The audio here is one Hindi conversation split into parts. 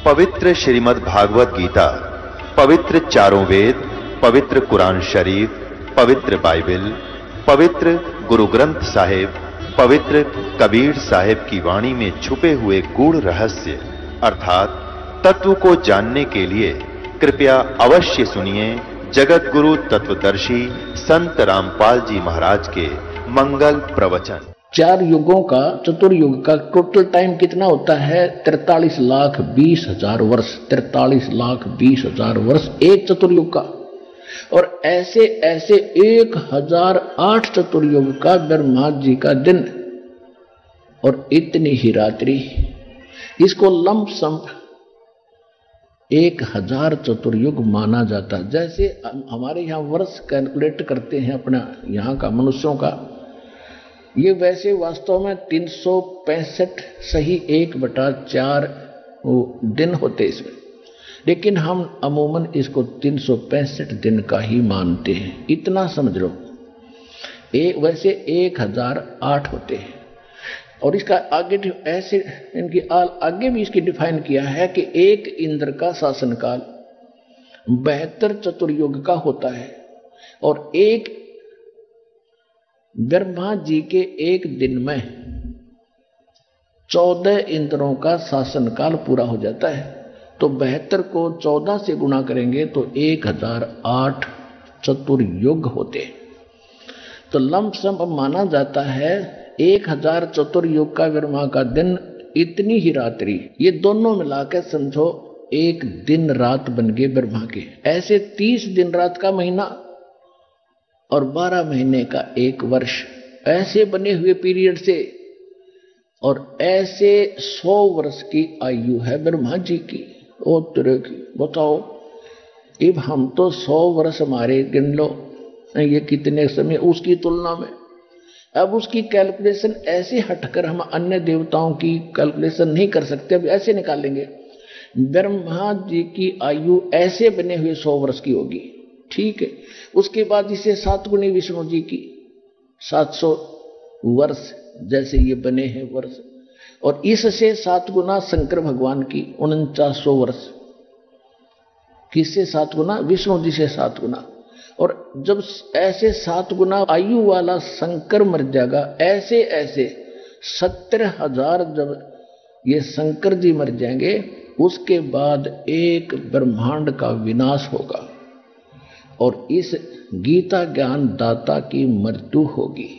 पवित्र श्रीमद् भागवत गीता, पवित्र चारों वेद, पवित्र कुरान शरीफ, पवित्र बाइबल, पवित्र गुरु ग्रंथ साहिब, पवित्र कबीर साहिब की वाणी में छुपे हुए गूढ़ रहस्य अर्थात तत्व को जानने के लिए कृपया अवश्य सुनिए जगत गुरु तत्वदर्शी संत रामपाल जी महाराज के मंगल प्रवचन। 4 युगों का, चतुर्युग का टोटल टाइम कितना होता है? 43,20,000 वर्ष। 43,20,000 वर्ष एक चतुर्युग का। और ऐसे ऐसे 1008 चतुर्युग का ब्रह्मा जी का दिन और इतनी ही रात्रि। इसको लमसम 1000 चतुर्युग माना जाता है। जैसे हमारे यहाँ वर्ष कैलकुलेट करते हैं अपना यहाँ का मनुष्यों का, ये वैसे वास्तव में 365 सही 1/4 दिन होते इसमें, लेकिन हम अमूमन इसको 365 दिन का ही मानते हैं। इतना समझ लो। वैसे 1008 होते हैं। और इसका आगे ऐसे इनकी आगे भी इसकी डिफाइन किया है कि एक इंद्र का शासनकाल 72 चतुर्युग का होता है और एक ब्रह्मा जी के एक दिन में 14 इंद्रों का शासनकाल पूरा हो जाता है। तो 72 को 14 से गुणा करेंगे तो 1008 चतुर्युग होते। तो लमसम माना जाता है 1000 चतुर्युग का ब्रह्मा का दिन, इतनी ही रात्रि। ये दोनों मिलाकर समझो एक दिन रात बन गए ब्रह्मा के। ऐसे 30 दिन रात का महीना और 12 महीने का एक वर्ष, ऐसे बने हुए पीरियड से। और ऐसे 100 वर्ष की आयु है ब्रह्मा जी की। ओ तेरे की बताओ, अब हम तो 100 वर्ष हमारे गिन लो, ये कितने समय उसकी तुलना में। अब उसकी कैलकुलेशन ऐसे हटकर हम अन्य देवताओं की कैलकुलेशन नहीं कर सकते। अब ऐसे निकालेंगे, ब्रह्मा जी की आयु ऐसे बने हुए 100 वर्ष की होगी, ठीक है। उसके बाद इसे 7 गुनी विष्णु जी की 700 वर्ष जैसे ये बने हैं वर्ष, और इससे 7 गुना शंकर भगवान की 4900 वर्ष। किससे 7 गुना? विष्णु जी से 7 गुना। और जब ऐसे 7 गुना आयु वाला शंकर मर जाएगा, ऐसे ऐसे 70,000 जब ये शंकर जी मर जाएंगे, उसके बाद एक ब्रह्मांड का विनाश होगा और इस गीता ज्ञान दाता की मृत्यु होगी।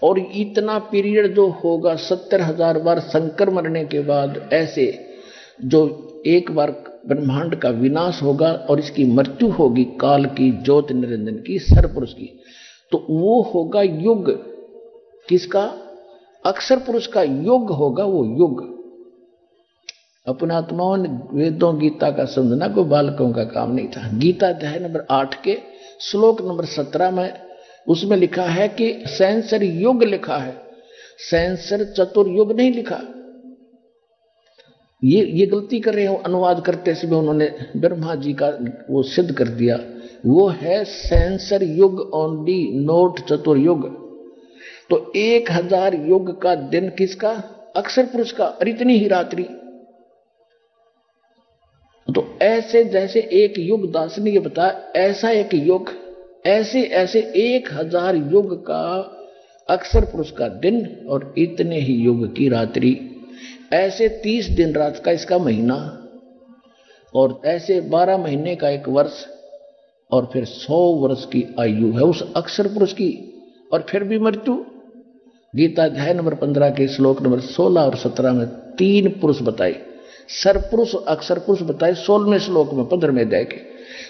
और इतना पीरियड जो होगा 70,000 बार शंकर मरने के बाद, ऐसे जो एक बार ब्रह्मांड का विनाश होगा और इसकी मृत्यु होगी काल की, ज्योत निरंजन की, सरपुरुष की। तो वो होगा युग। किसका? अक्षर पुरुष का युग होगा वो युग। अपने आत्माओं ने वेदों गीता का समझना कोई बालकों का काम नहीं था। गीता अध्याय नंबर 8 के श्लोक नंबर 17 में उसमें लिखा है कि सैंसर युग लिखा है, सैंसर चतुर्युग नहीं लिखा। ये गलती कर रहे हो अनुवाद करते समय, उन्होंने ब्रह्मा जी का वो सिद्ध कर दिया। वो है सैंसर युग ओनली, नोट चतुर्युग। तो 1000 युग का दिन किसका? अक्षर पुरुष का, और इतनी ही रात्रि। तो ऐसे जैसे एक युग, दास ने ये बताया, ऐसा एक युग, ऐसे ऐसे 1000 युग का अक्षर पुरुष का दिन और इतने ही युग की रात्रि। ऐसे 30 दिन रात का इसका महीना, और ऐसे 12 महीने का एक वर्ष, और फिर 100 वर्ष की आयु है उस अक्षर पुरुष की, और फिर भी मृत्यु। गीता अध्याय नंबर 15 के श्लोक नंबर 16 और 17 में 3 पुरुष बताए, सरपुरुष अक्षर पुरुष बताए। 16वें श्लोक में 15वें अध्याय के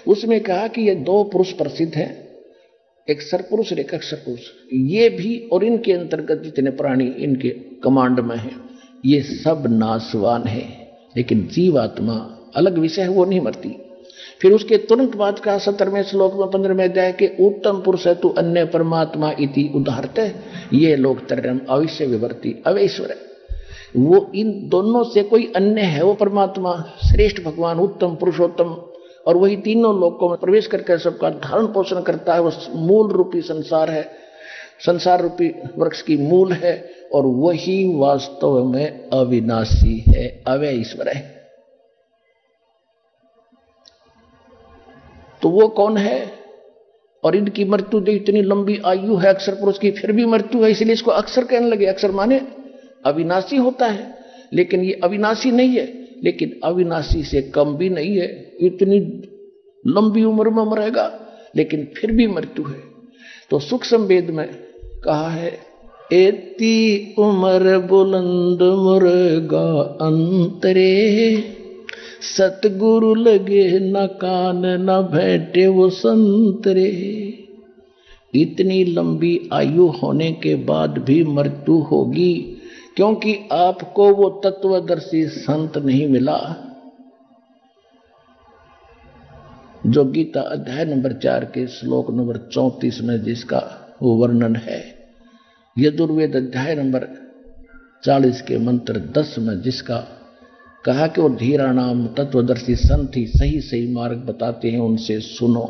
उसमें कहा कि ये 2 पुरुष प्रसिद्ध हैं, एक सरपुरुष और एक अक्षर पुरुष। ये भी और इनके अंतर्गत जितने प्राणी इनके कमांड में हैं, ये सब नाशवान है, लेकिन जीवात्मा अलग विषय है, वो नहीं मरती। फिर उसके तुरंत बाद का 17वें श्लोक में 15वें अध्याय के उत्तम पुरुष है तू अन्य परमात्मा इति उदाहरते, ये लोग तरम अविश्य विवर्ती अवैश्वर है। वो इन दोनों से कोई अन्य है, वो परमात्मा श्रेष्ठ भगवान उत्तम पुरुषोत्तम, और वही तीनों लोकों में प्रवेश करके सबका धारण पोषण करता है। वो मूल रूपी संसार है, संसार रूपी वृक्ष की मूल है, और वही वास्तव में अविनाशी है, अव्यय ईश्वर है। तो वो कौन है? और इनकी मृत्यु जो इतनी लंबी आयु है अक्षर पुरुष की, फिर भी मृत्यु है, इसलिए इसको अक्षर कहने लगे। अक्षर माने अविनाशी होता है, लेकिन ये अविनाशी नहीं है, लेकिन अविनाशी से कम भी नहीं है। इतनी लंबी उम्र में मरेगा, लेकिन फिर भी मृत्यु है। तो सूक्ष्म वेद में कहा है, एती उम्र बुलंद मुर्गा अंतरे, सतगुरु लगे न कान न भेंटे वो संतरे। इतनी लंबी आयु होने के बाद भी मृत्यु होगी, क्योंकि आपको वो तत्वदर्शी संत नहीं मिला। जो गीता अध्याय नंबर 4 के श्लोक नंबर 34 में जिसका वो वर्णन है, यजुर्वेद अध्याय नंबर 40 के मंत्र 10 में जिसका कहा कि वो धीरा नाम तत्वदर्शी संत ही सही सही मार्ग बताते हैं, उनसे सुनो।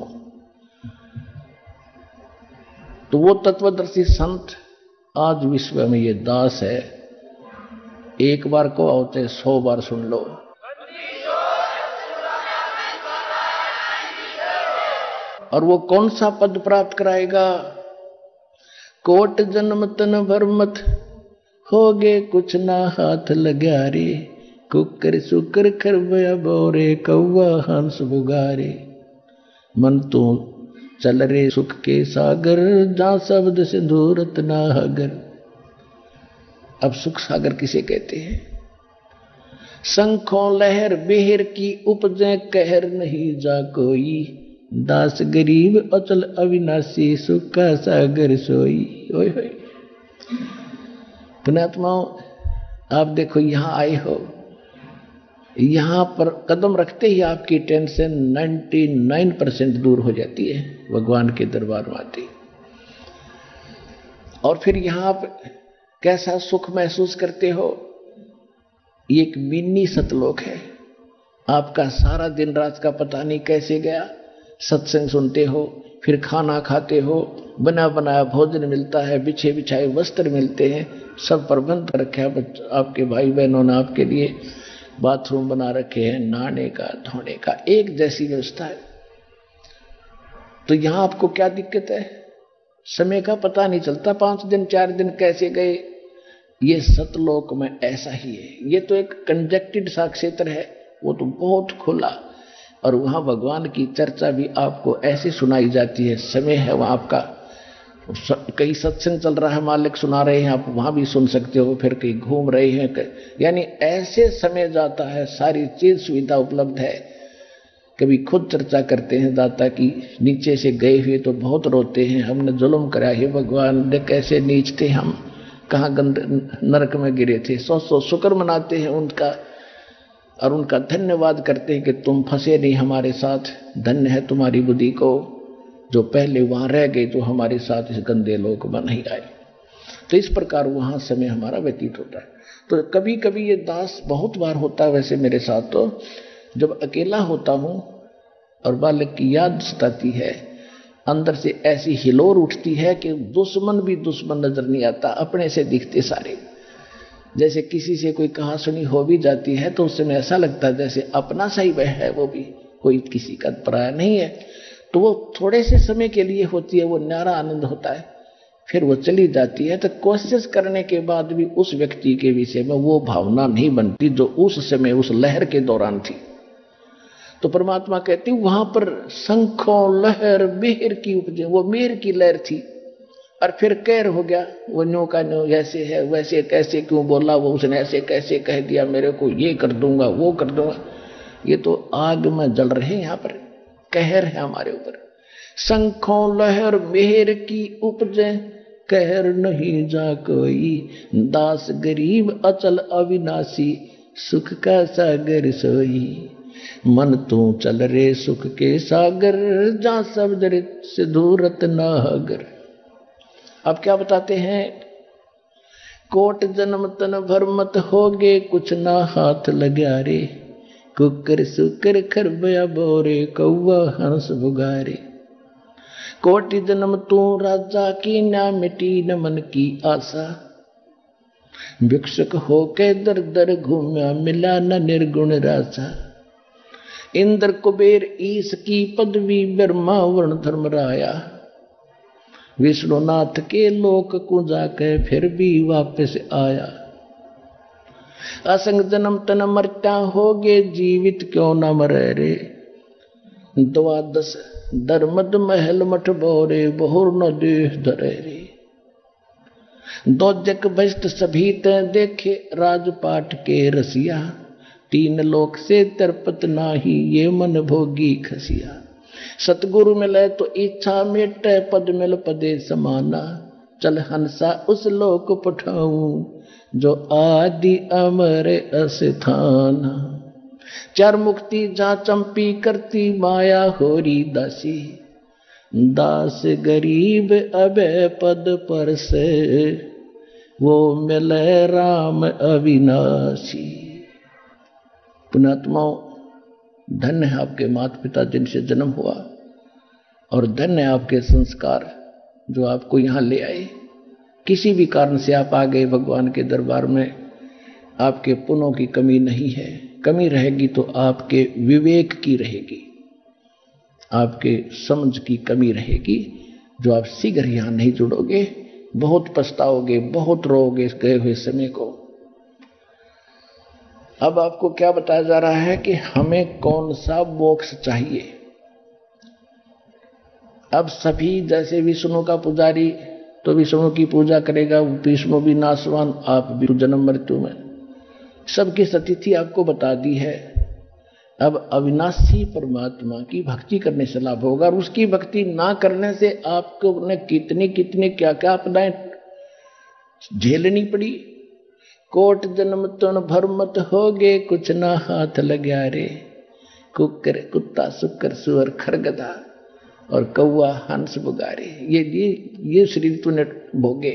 तो वो तत्वदर्शी संत आज विश्व में ये दास है। एक बार को होते 100 बार सुन लो। और वो कौन सा पद प्राप्त कराएगा? कोट जन्म तन भर मत होगे कुछ ना हाथ लगा रे, कुकर सुकर खरबया बोरे कौवा हंस बुगारे। मन तो चल रे सुख के सागर, जहां शब्द सिंधूरत ना हगर। अब सुख सागर किसे कहते हैं? शंखों लहर बेहर की उपजे कहर नहीं जा कोई, दास गरीब अचल अविनाशी सुख का सागर सोई। ओए होए पुण्यात्माओं, आप देखो यहां आए हो, यहां पर कदम रखते ही आपकी टेंशन 99% दूर हो जाती है भगवान के दरबार में आती। और फिर यहां आप कैसा सुख महसूस करते हो? ये एक मिनी सतलोक है। आपका सारा दिन रात का पता नहीं कैसे गया। सत्संग सुनते हो, फिर खाना खाते हो, बना बनाया भोजन मिलता है, बिछे बिछाए वस्त्र मिलते हैं, सब प्रबंध कर रखे हैं आपके भाई बहनों ने आपके लिए। बाथरूम बना रखे हैं, नहाने का धोने का एक जैसी व्यवस्था है। तो यहां आपको क्या दिक्कत है? समय का पता नहीं चलता, 5 दिन 4 दिन कैसे गए। ये सतलोक में ऐसा ही है। ये तो एक कंजेक्टेड सा क्षेत्र है, वो तो बहुत खुला, और वहां भगवान की चर्चा भी आपको ऐसे सुनाई जाती है। समय है वहां आपका, कहीं सत्संग चल रहा है, मालिक सुना रहे हैं, आप वहां भी सुन सकते हो, फिर कहीं घूम रहे हैं, यानी ऐसे समय जाता है, सारी चीज सुविधा उपलब्ध है। कभी खुद चर्चा करते हैं दाता की, नीचे से गए हुए तो बहुत रोते हैं, हमने जुल्म करा है भगवान, देख कैसे नीच थे हम, कहाँ गंद नरक में गिरे थे। 100 शुक्र मनाते हैं उनका, और उनका धन्यवाद करते हैं कि तुम फंसे नहीं हमारे साथ, धन्य है तुम्हारी बुद्धि को, जो पहले वहां रह गए तो हमारे साथ इस गंदे लोक में नहीं आए। तो इस प्रकार वहां समय हमारा व्यतीत होता है। तो कभी कभी ये दास बहुत बार होता है वैसे मेरे साथ, तो जब अकेला होता हूं और बालक की याद सताती है, अंदर से ऐसी हिलोर उठती है कि दुश्मन भी दुश्मन नजर नहीं आता, अपने से दिखते सारे। जैसे किसी से कोई कहा सुनी हो भी जाती है तो उस समय ऐसा लगता है जैसे अपना सा ही वह है, वो भी कोई किसी का पराया नहीं है। तो वो थोड़े से समय के लिए होती है, वो न्यारा आनंद होता है, फिर वो चली जाती है। तो कोशिश करने के बाद भी उस व्यक्ति के विषय में वो भावना नहीं बनती जो उस समय उस लहर के दौरान थी। तो परमात्मा कहती वहां पर शंखों लहर मेहर की उपजे, वो मेहर की लहर थी, और फिर कहर हो गया, वो न्यो का न्यो, ऐसे है वैसे कैसे क्यों बोला वो, उसने ऐसे कैसे कह दिया मेरे को, ये कर दूंगा वो कर दूंगा। ये तो आग में जल रहे हैं, यहाँ पर कहर है हमारे ऊपर। शंखों लहर मेहर की उपजे, कहर नहीं जा कोई, दास गरीब अचल अविनाशी सुख का सागर सोई। मन तू चल रे सुख के सागर, जा शब्द से दूरत ना हगर। अब क्या बताते हैं? कोट जन्म तन भर मत होगे कुछ ना हाथ लगा रे, कुकर सुकर खरबया बोरे कौवा हंस बुगारे। कोटि जन्म तू राजा की ना मिटी न मन की आशा, भिक्षुक होके दर दर घूम्या मिला न निर्गुण राजा। इंद्र कुबेर ईश की पदवी ब्रह्मा वर्ण धर्म राया, विष्णुनाथ के लोक को जाके फिर भी वापस आया। असंग जन्म तन मरता होगे, जीवित क्यों न मरे रे। द्वादश धर्मद महल मठ बोरे, बहुर न देह धरे रे। दो जग भ्रष्ट सभी ते देखे, राजपाट के रसिया। तीन लोक से तरपत नाही, ये मन भोगी खसिया। सतगुरु मिले तो इच्छा मेटे, पद मिल पदे समाना। चल हंसा उस लोक पठाऊं, जो आदि अमर अस्थाना। चार मुक्ति जा चंपी करती, माया होरी दासी। दास गरीब अबे पद पर से, वो मिले राम अविनाशी। पुण्यात्माओं, धन्य है आपके माता पिता जिनसे जन्म हुआ, और धन्य है आपके संस्कार जो आपको यहाँ ले आए। किसी भी कारण से आप आ गए भगवान के दरबार में, आपके पुण्यों की कमी नहीं है। कमी रहेगी तो आपके विवेक की रहेगी, आपके समझ की कमी रहेगी, जो आप शीघ्र यहाँ नहीं जुड़ोगे। बहुत पछताओगे, बहुत रोओगे इस गए हुए समय को। अब आपको क्या बताया जा रहा है कि हमें कौन सा मोक्ष चाहिए। अब सभी, जैसे विष्णु का पुजारी तो विष्णु की पूजा करेगा, विष्णु भी नाशवान, आप भी जन्म मृत्यु में, सबकी स्थिति आपको बता दी है। अब अविनाशी परमात्मा की भक्ति करने से लाभ होगा, और उसकी भक्ति ना करने से आपको ने कितनी कितनी क्या क्या आपदाएं झेलनी पड़ी। कोट जन्म तुन भर मत होगे, कुछ ना हाथ लग्या रे। कुकर कुत्ता सुकर सुअर खरगधा, और कौआ हंस बुगारे। ये शरीर तूने भोगे,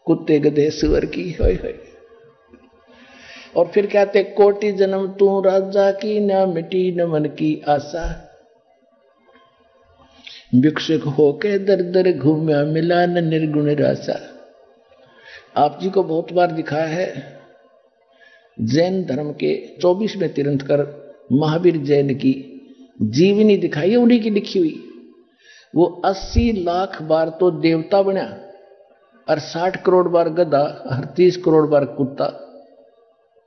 कुत्ते गधे सुअर की होय होय। और फिर कहते कोटि जन्म तू राजा की, ना मिटी न मन की आशा। भिक्षुक होके दर दर घूम्या, मिला न निर्गुण रासा। आप जी को बहुत बार दिखाया है, जैन धर्म के 24वें तीर्थंकर महावीर जैन की जीवनी दिखाई है, उन्हीं की लिखी हुई। वो 80 लाख बार तो देवता बना, और 60 करोड़ बार गधा, और 30 करोड़ बार कुत्ता।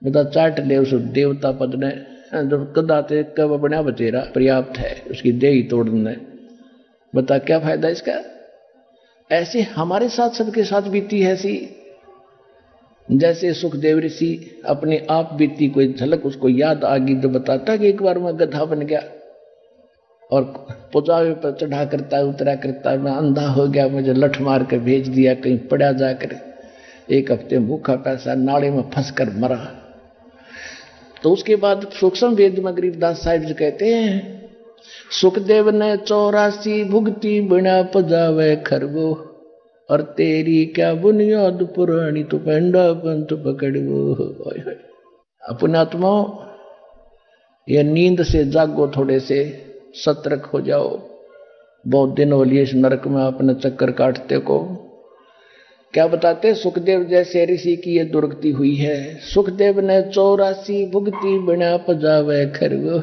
बता चाट ले उस देवता पद ने, जब गधा थे कब बना बचेरा पर्याप्त है, उसकी देह ही तोड़ने। बता क्या फायदा इसका। ऐसे हमारे साथ सबके साथ बीती है ऐसी। जैसे सुखदेव ऋषि अपने आप बीती कोई झलक उसको याद आ गई तो बताता कि एक बार मैं गधा बन गया, और पुजावे पर चढ़ा करता है, उतरा करता है, मैं अंधा हो गया, मुझे लठ मार कर भेज दिया, कहीं पड़ा जाकर 1 हफ्ते भूखा पैसा नाले में फंस कर मरा। तो उसके बाद सूक्ष्म वेद में गरीबदास साहिब जी कहते हैं, सुखदेव ने 84 भुगती बिना पजावे खरगो, और तेरी क्या बुनियाद पुरानी, तो पेंडा पंथ पकड़ो। अपने आत्माओं, ये नींद से जागो, थोड़े से सतर्क हो जाओ। बहुत दिन हो लिए इस नरक में अपने चक्कर काटते को। क्या बताते, सुखदेव जैसे ऋषि की ये दुर्गति हुई है। सुखदेव ने 84 भुगती बिना पजावे खरगो।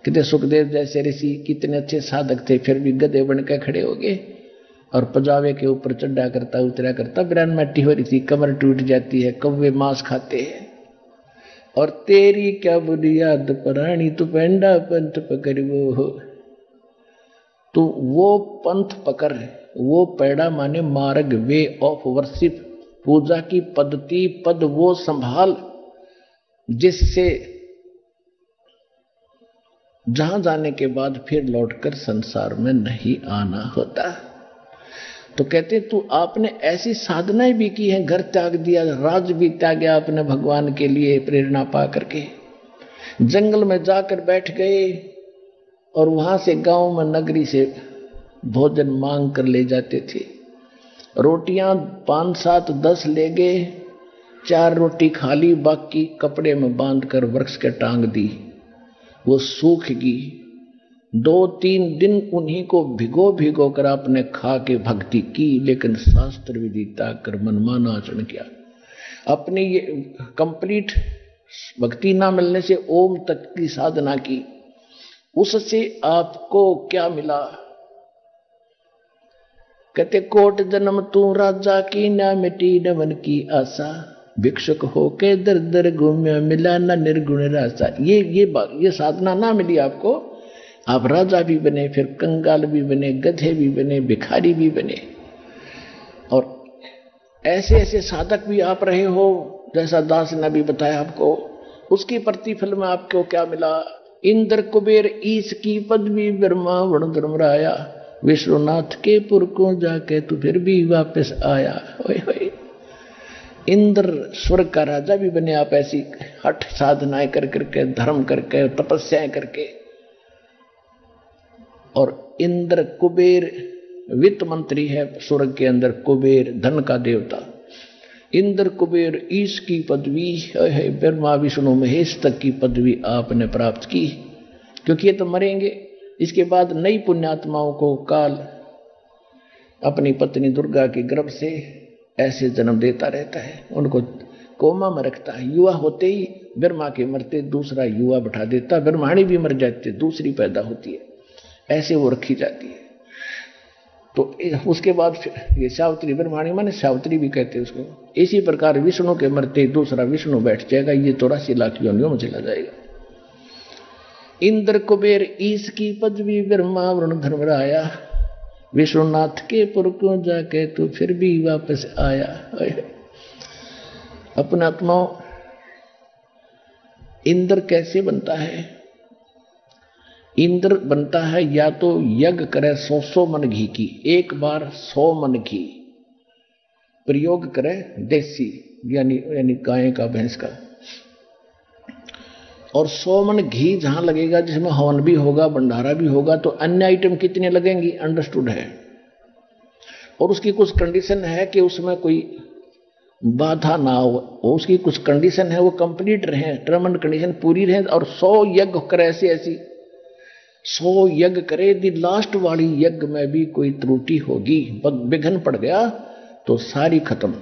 कितने सुखदेव जैसे ऋषि कितने अच्छे साधक थे, फिर भी गधे बनकर खड़े हो गए, और पजावे के ऊपर चढ़ा करता उतरा करता। बिरान मट्टी हो रही थी, कमर टूट जाती है, कौवे मांस खाते हैं। और तेरी क्या बुनियाद पुरानी, तू पेंडा पंथ पकड़ो। तो वो पंथ पकड़, वो पैड़ा माने मार्ग, वे ऑफ वर्शिप, पूजा की पद्धति, पद वो संभाल, जिससे जहां जाने के बाद फिर लौटकर संसार में नहीं आना होता। तो कहते तू आपने ऐसी साधनाएं भी की हैं, घर त्याग दिया, राज भी त्यागा आपने भगवान के लिए प्रेरणा पा करके। जंगल में जाकर बैठ गए, और वहां से गांव में नगरी से भोजन मांग कर ले जाते थे। रोटियां 5, 7, 10 ले गए, 4 रोटी खा ली, बाकी कपड़े में बांधकर वृक्ष के टांग दी, वो सूख गई। 2-3 दिन उन्हीं को भिगो भिगो कर आपने खा के भक्ति की, लेकिन शास्त्र विधि ताक कर मनमाना आचरण किया। अपनी ये कंप्लीट भक्ति ना मिलने से ओम तक की साधना की, उससे आपको क्या मिला? कहते कोट जन्म तू राजा की, ना मिटी न मन की आशा, भिक्षुक होके दर दर घूम्या मिला ना निर्गुण रासा। ये साधना ना मिली आपको, आप राजा भी बने, फिर कंगाल भी बने, गधे भी बने, भिखारी भी बने, और ऐसे ऐसे साधक भी आप रहे हो, जैसा दास ने भी बताया आपको। उसकी प्रतिफल में आपको क्या मिला? इंद्र कुबेर ईश की पदवी, ब्रह्मा वरुण धर्मराया, विश्वनाथ के पुर को जाके तू फिर भी वापस आया। ओए होए, इंद्र स्वर्ग का राजा भी बने आप, ऐसी हठ साधनाएं कर करके, धर्म करके, तपस्याएं करके। और इंद्र कुबेर वित्त मंत्री है स्वर्ग के अंदर, कुबेर धन का देवता। इंद्र कुबेर ईश की पदवी है, ब्रह्मा विष्णु महेश तक की पदवी आपने प्राप्त की, क्योंकि ये तो मरेंगे। इसके बाद नई पुण्यात्माओं को काल अपनी पत्नी दुर्गा के गर्भ से ऐसे जन्म देता रहता है, उनको कोमा में रखता है। युवा होते ही ब्रह्मा के मरते दूसरा युवा बैठा देता, ब्रह्माणी भी मर जाती है, दूसरी पैदा होती है, ऐसे वो रखी जाती है। तो उसके बाद ये सावित्री, ब्रह्माणी माने सावित्री भी कहते हैं उसको। इसी प्रकार विष्णु के मरते दूसरा विष्णु बैठ जाएगा, ये 84 लाख योनियों में चला जाएगा। इंद्र कुबेर ईश की पदवी, ब्रह्मा वरुण धर्मराया, विश्वनाथ के पुर को जाके तू फिर भी वापस आया। अपना आत्माओं, इंद्र कैसे बनता है? इंद्र बनता है या तो यज्ञ करे 100 मन घी की, एक बार 100 मन घी प्रयोग करे, देसी यानी गाय का, भैंस का, और 100 मन घी जहां लगेगा, जिसमें हवन भी होगा, भंडारा भी होगा, तो अन्य आइटम कितने लगेंगी अंडरस्टूड है। और उसकी कुछ कंडीशन है कि उसमें कोई बाधा ना हो, उसकी कुछ कंडीशन है, वो कंप्लीट रहे, टर्म एंड कंडीशन पूरी रहे। और 100 यज्ञ करे, ऐसी 100 यज्ञ करे, यदि लास्ट वाली यज्ञ में भी कोई त्रुटि होगी, विघ्न पड़ गया, तो सारी खत्म,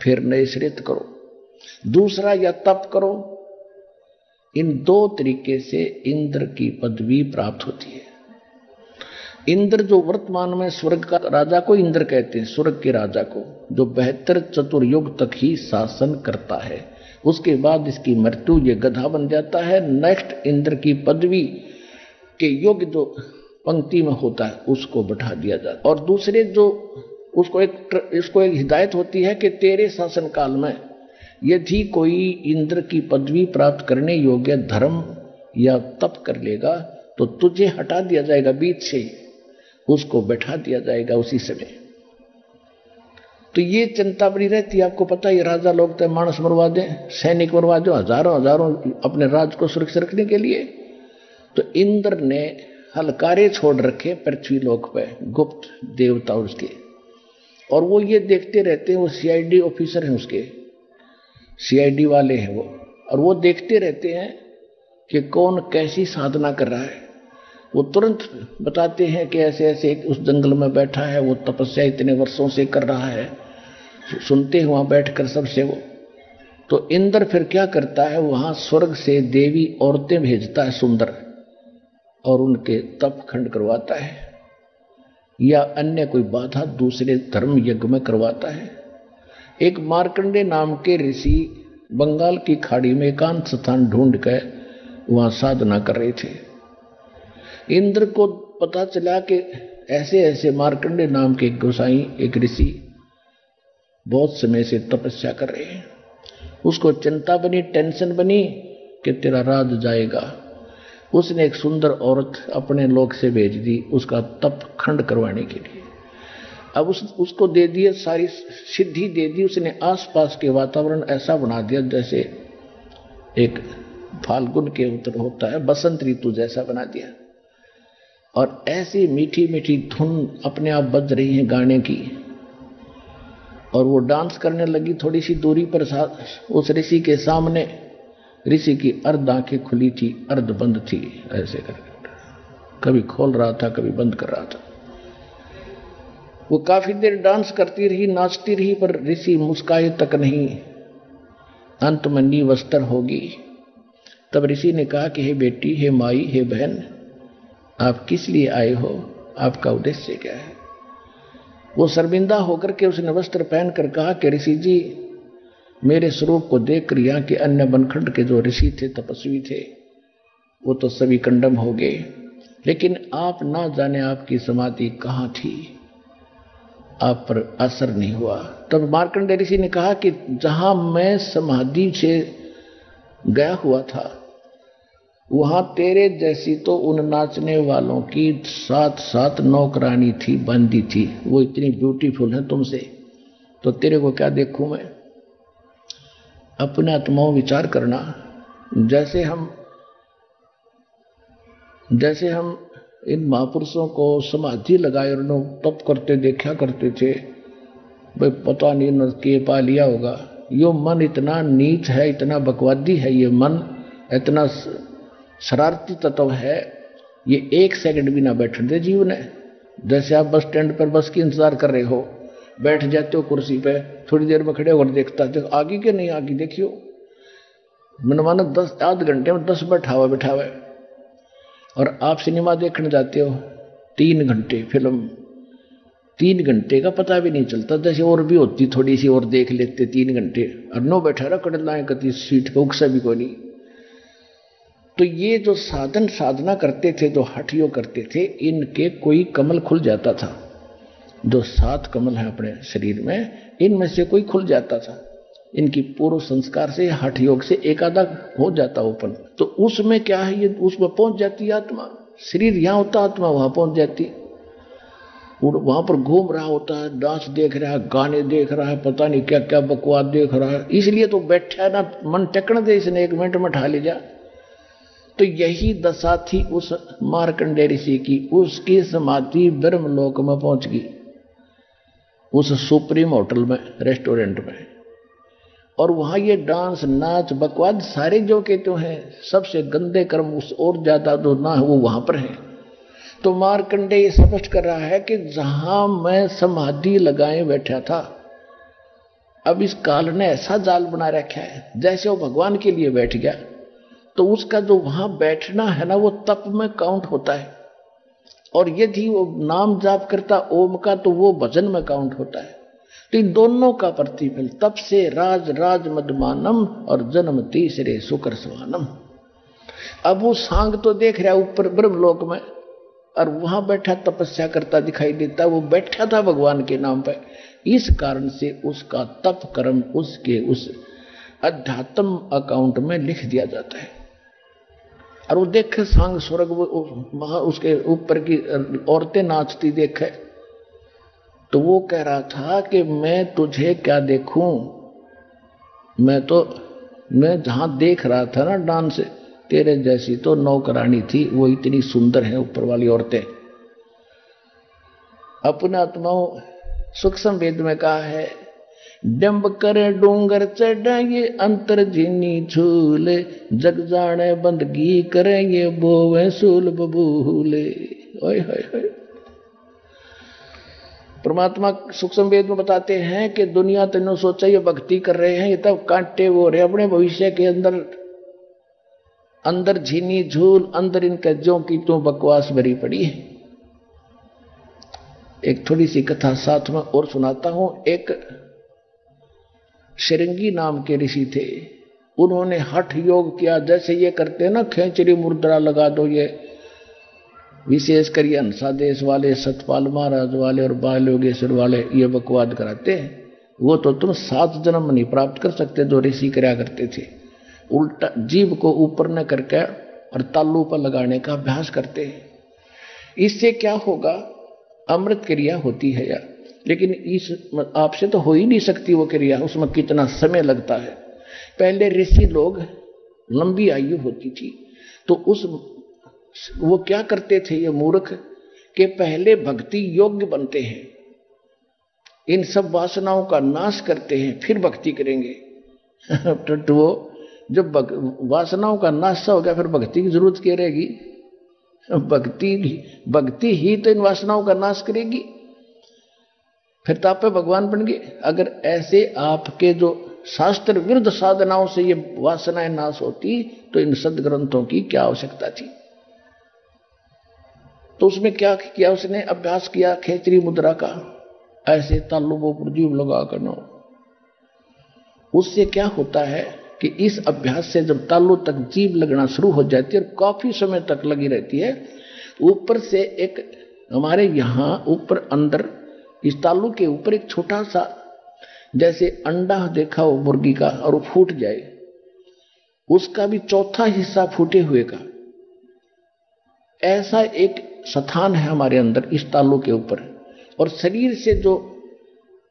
फिर नए सिरे करो, दूसरा या तप करो। इन 2 तरीके से इंद्र की पदवी प्राप्त होती है। इंद्र जो वर्तमान में स्वर्ग का राजा को इंद्र कहते हैं, स्वर्ग के राजा को, जो 72 चतुर्युग तक ही शासन करता है। उसके बाद इसकी मृत्यु, ये गधा बन जाता है। नेक्स्ट इंद्र की पदवी के योग्य जो पंक्ति में होता है उसको बैठा दिया जाता है। और दूसरे जो उसको एक हिदायत होती है कि तेरे शासन काल में यदि कोई इंद्र की पदवी प्राप्त करने योग्य धर्म या तप कर लेगा तो तुझे हटा दिया जाएगा बीच से, उसको बैठा दिया जाएगा उसी समय। तो ये चिंता बड़ी रहती है, आपको पता है, राजा लोग तो मानस मरवा दें, सैनिक मरवा दो, हजारों हजारों अपने राज को सुरक्षित रखने के लिए। तो इंद्र ने हलकारे छोड़ रखे पृथ्वी लोक पे, गुप्त देवता उसके, और वो ये देखते रहते हैं, वो सीआईडी ऑफिसर हैं उसके, सीआईडी वाले हैं वो, और वो देखते रहते हैं कि कौन कैसी साधना कर रहा है। वो तुरंत बताते हैं कि ऐसे ऐसे उस जंगल में बैठा है, वो तपस्या इतने वर्षों से कर रहा है, सुनते हैं वहां बैठकर सबसे वो। तो इंद्र फिर क्या करता है, वहां स्वर्ग से देवी औरतें भेजता है सुंदर, और उनके तप खंड करवाता है, या अन्य कोई बाधा दूसरे धर्म यज्ञ में करवाता है। एक मार्कंडे नाम के ऋषि बंगाल की खाड़ी में एकांत स्थान ढूंढ कर वहां साधना कर रहे थे। इंद्र को पता चला कि ऐसे ऐसे मार्कंडे नाम के गोसाई, एक ऋषि बहुत समय से तपस्या कर रहे हैं। उसको चिंता बनी, टेंशन बनी कि तेरा राज जाएगा। उसने एक सुंदर औरत अपने लोक से भेज दी उसका तप खंड करवाने के लिए। अब उसको दे दिए, सारी सिद्धि दे दी उसने। आसपास के वातावरण ऐसा बना दिया जैसे एक फाल्गुन के उत्तर होता है, बसंत ऋतु जैसा बना दिया। और ऐसी मीठी मीठी धुन अपने आप बज रही है गाने की, और वो डांस करने लगी थोड़ी सी दूरी पर उस ऋषि के सामने। ऋषि की अर्ध आंखें खुली थी, अर्ध बंद थी, ऐसे करके कभी खोल रहा था, कभी बंद कर रहा था। वो काफी देर डांस करती रही, नाचती रही, पर ऋषि मुस्काए तक नहीं। अंत में निवस्त्र होगी। तब ऋषि ने कहा कि हे बेटी, हे माई, हे बहन, आप किस लिए आए हो, आपका उद्देश्य क्या है? वो शर्मिंदा होकर के उसने वस्त्र पहनकर कहा कि ऋषि जी, मेरे स्वरूप को देखकर यहाँ के अन्य बनखंड के जो ऋषि थे, तपस्वी थे, वो तो सभी कंडम हो गए, लेकिन आप ना जाने आपकी समाधि कहाँ थी, आप पर असर नहीं हुआ। तब मार्कंडेय ऋषि ने कहा कि जहां मैं समाधि से गया हुआ था, वहां तेरे जैसी तो उन नाचने वालों की 7-7 नौकरानी थी, बंदी थी, वो इतनी ब्यूटीफुल है तुमसे, तो तेरे को क्या देखूं मैं? अपने आत्माओं विचार करना। जैसे हम इन महापुरुषों को समाधि लगाए और तप करते देखा करते थे, भाई पता नहीं न के पा लिया होगा। यो मन इतना नीच है, इतना बकवादी है, ये मन इतना शरारती तत्व है, ये 1 सेकंड भी ना बैठने दे जीवन है। जैसे आप बस स्टैंड पर बस की इंतजार कर रहे हो, बैठ जाते हो कुर्सी पे, थोड़ी देर में खड़े होकर देखता है आगे के नहीं आगे, देखियो मन मानो 10 आध घंटे में 10 बैठा हुआ। और आप सिनेमा देखने जाते हो 3 घंटे फिल्म, 3 घंटे का पता भी नहीं चलता, जैसे और भी होती थोड़ी सी और देख लेते 3 घंटे, और नो बैठा रहा कड़ लाए कति सीट पे उकसा भी कोई नहीं। तो ये जो साधना करते थे, जो हठ योग करते थे, इनके कोई कमल खुल जाता था। जो 7 कमल हैं अपने शरीर में, इनमें से कोई खुल जाता था। इनकी पूर्व संस्कार से, हठ योग से एक आधा हो जाता ओपन। तो उसमें क्या है, ये उसमें पहुंच जाती आत्मा। शरीर यहां होता, आत्मा वहां पहुंच जाती, वहां पर घूम रहा होता है, डांस देख रहा है, गाने देख रहा है, पता नहीं क्या क्या बकवास देख रहा है। इसलिए तो बैठा ना, मन टेकने दे इसने, 1 मिनट में ठा ले जा। तो यही दशा थी उस मार्कंडेय ऋषि की। उसकी समाधि ब्रह्मलोक में पहुंच गई, उस सुप्रीम होटल में, रेस्टोरेंट में। और वहां ये डांस, नाच, बकवाद सारे जो कहते हैं, सबसे गंदे कर्म उस और ज्यादा जो ना है वो वहां पर है। तो मार्कंडेय स्पष्ट कर रहा है कि जहां मैं समाधि लगाए बैठा था, अब इस काल ने ऐसा जाल बना रखा है, जैसे वो भगवान के लिए बैठ गया, तो उसका जो वहां बैठना है ना, वो तप में काउंट होता है। और यदि वो नाम जाप करता ओम का, तो वो भजन में काउंट होता है। तो इन दोनों का प्रतिफल, तप से राज मदमानम और जन्म तीसरे शुक्र स्वानम। अब वो सांग तो देख रहा ऊपर ब्रह्मलोक में, और वहां बैठा तपस्या करता दिखाई देता, वो बैठा था भगवान के नाम पर। इस कारण से उसका तप कर्म उसके उस अध्यात्म अकाउंट में लिख दिया जाता है। और वो देखे सांग स्वर्ग, वहां उसके ऊपर की औरतें नाचती देखे, तो वो कह रहा था कि मैं तुझे क्या देखूं, मैं जहां देख रहा था ना डांस, तेरे जैसी तो नौकरानी थी, वो इतनी सुंदर है ऊपर वाली औरतें। अपने आत्माओं सूक्ष्म वेद में कहा है, डंब करे डूंगर चढ़ाए अंतर झीनी झूले, जग जाने बंदगी करेंगे बोवे सूल बबूले। ओए होए होए। परमात्मा सूक्ष्म वेद में बताते हैं कि दुनिया तेनों सोचा ये भक्ति कर रहे हैं, ये तब कांटे वो रहे अपने भविष्य के अंदर झीनी झूल, अंदर इन कज्जों की तो बकवास भरी पड़ी है। एक थोड़ी सी कथा साथ में और सुनाता हूं। एक शृंगी नाम के ऋषि थे, उन्होंने हठ योग किया, जैसे ये करते हैं ना, खेचरी मुद्रा लगा दो, ये विशेषकर ये हंसा देश वाले, सतपाल महाराज वाले और बाल योगेश्वर वाले ये बकवाद कराते हैं। वो तो तुम 7 जन्म नहीं प्राप्त कर सकते जो ऋषि कराया करते थे। उल्टा जीभ को ऊपर न करके और तालू पर लगाने का अभ्यास करते हैं। इससे क्या होगा, अमृत क्रिया होती है यार, लेकिन इस आपसे तो हो ही नहीं सकती वो क्रिया, उसमें कितना समय लगता है। पहले ऋषि लोग लंबी आयु होती थी, तो वो क्या करते थे ये मूर्ख, के पहले भक्ति योग्य बनते हैं, इन सब वासनाओं का नाश करते हैं, फिर भक्ति करेंगे। तो वो जब वासनाओं का नाश हो गया, फिर भक्ति की जरूरत क्या रहेगी? भक्ति ही तो इन वासनाओं का नाश करेगी, फिर तो आप पे भगवान बन गए। अगर ऐसे आपके जो शास्त्र विरुद्ध साधनाओं से ये वासनाएं नाश होती तो इन सदग्रंथों की क्या आवश्यकता थी। तो उसमें क्या किया उसने, अभ्यास किया खेचरी मुद्रा का, ऐसे तालुबों पर जीव लगा करना। उससे क्या होता है कि इस अभ्यास से जब तालु तक जीभ लगना शुरू हो जाती है और काफी समय तक लगी रहती है, ऊपर से एक हमारे यहां ऊपर अंदर इस तालु के ऊपर एक छोटा सा जैसे अंडा देखा हो मुर्गी का और वो फूट जाए, उसका भी चौथा हिस्सा फूटे हुए का, ऐसा एक स्थान है हमारे अंदर इस तालु के ऊपर। और शरीर से जो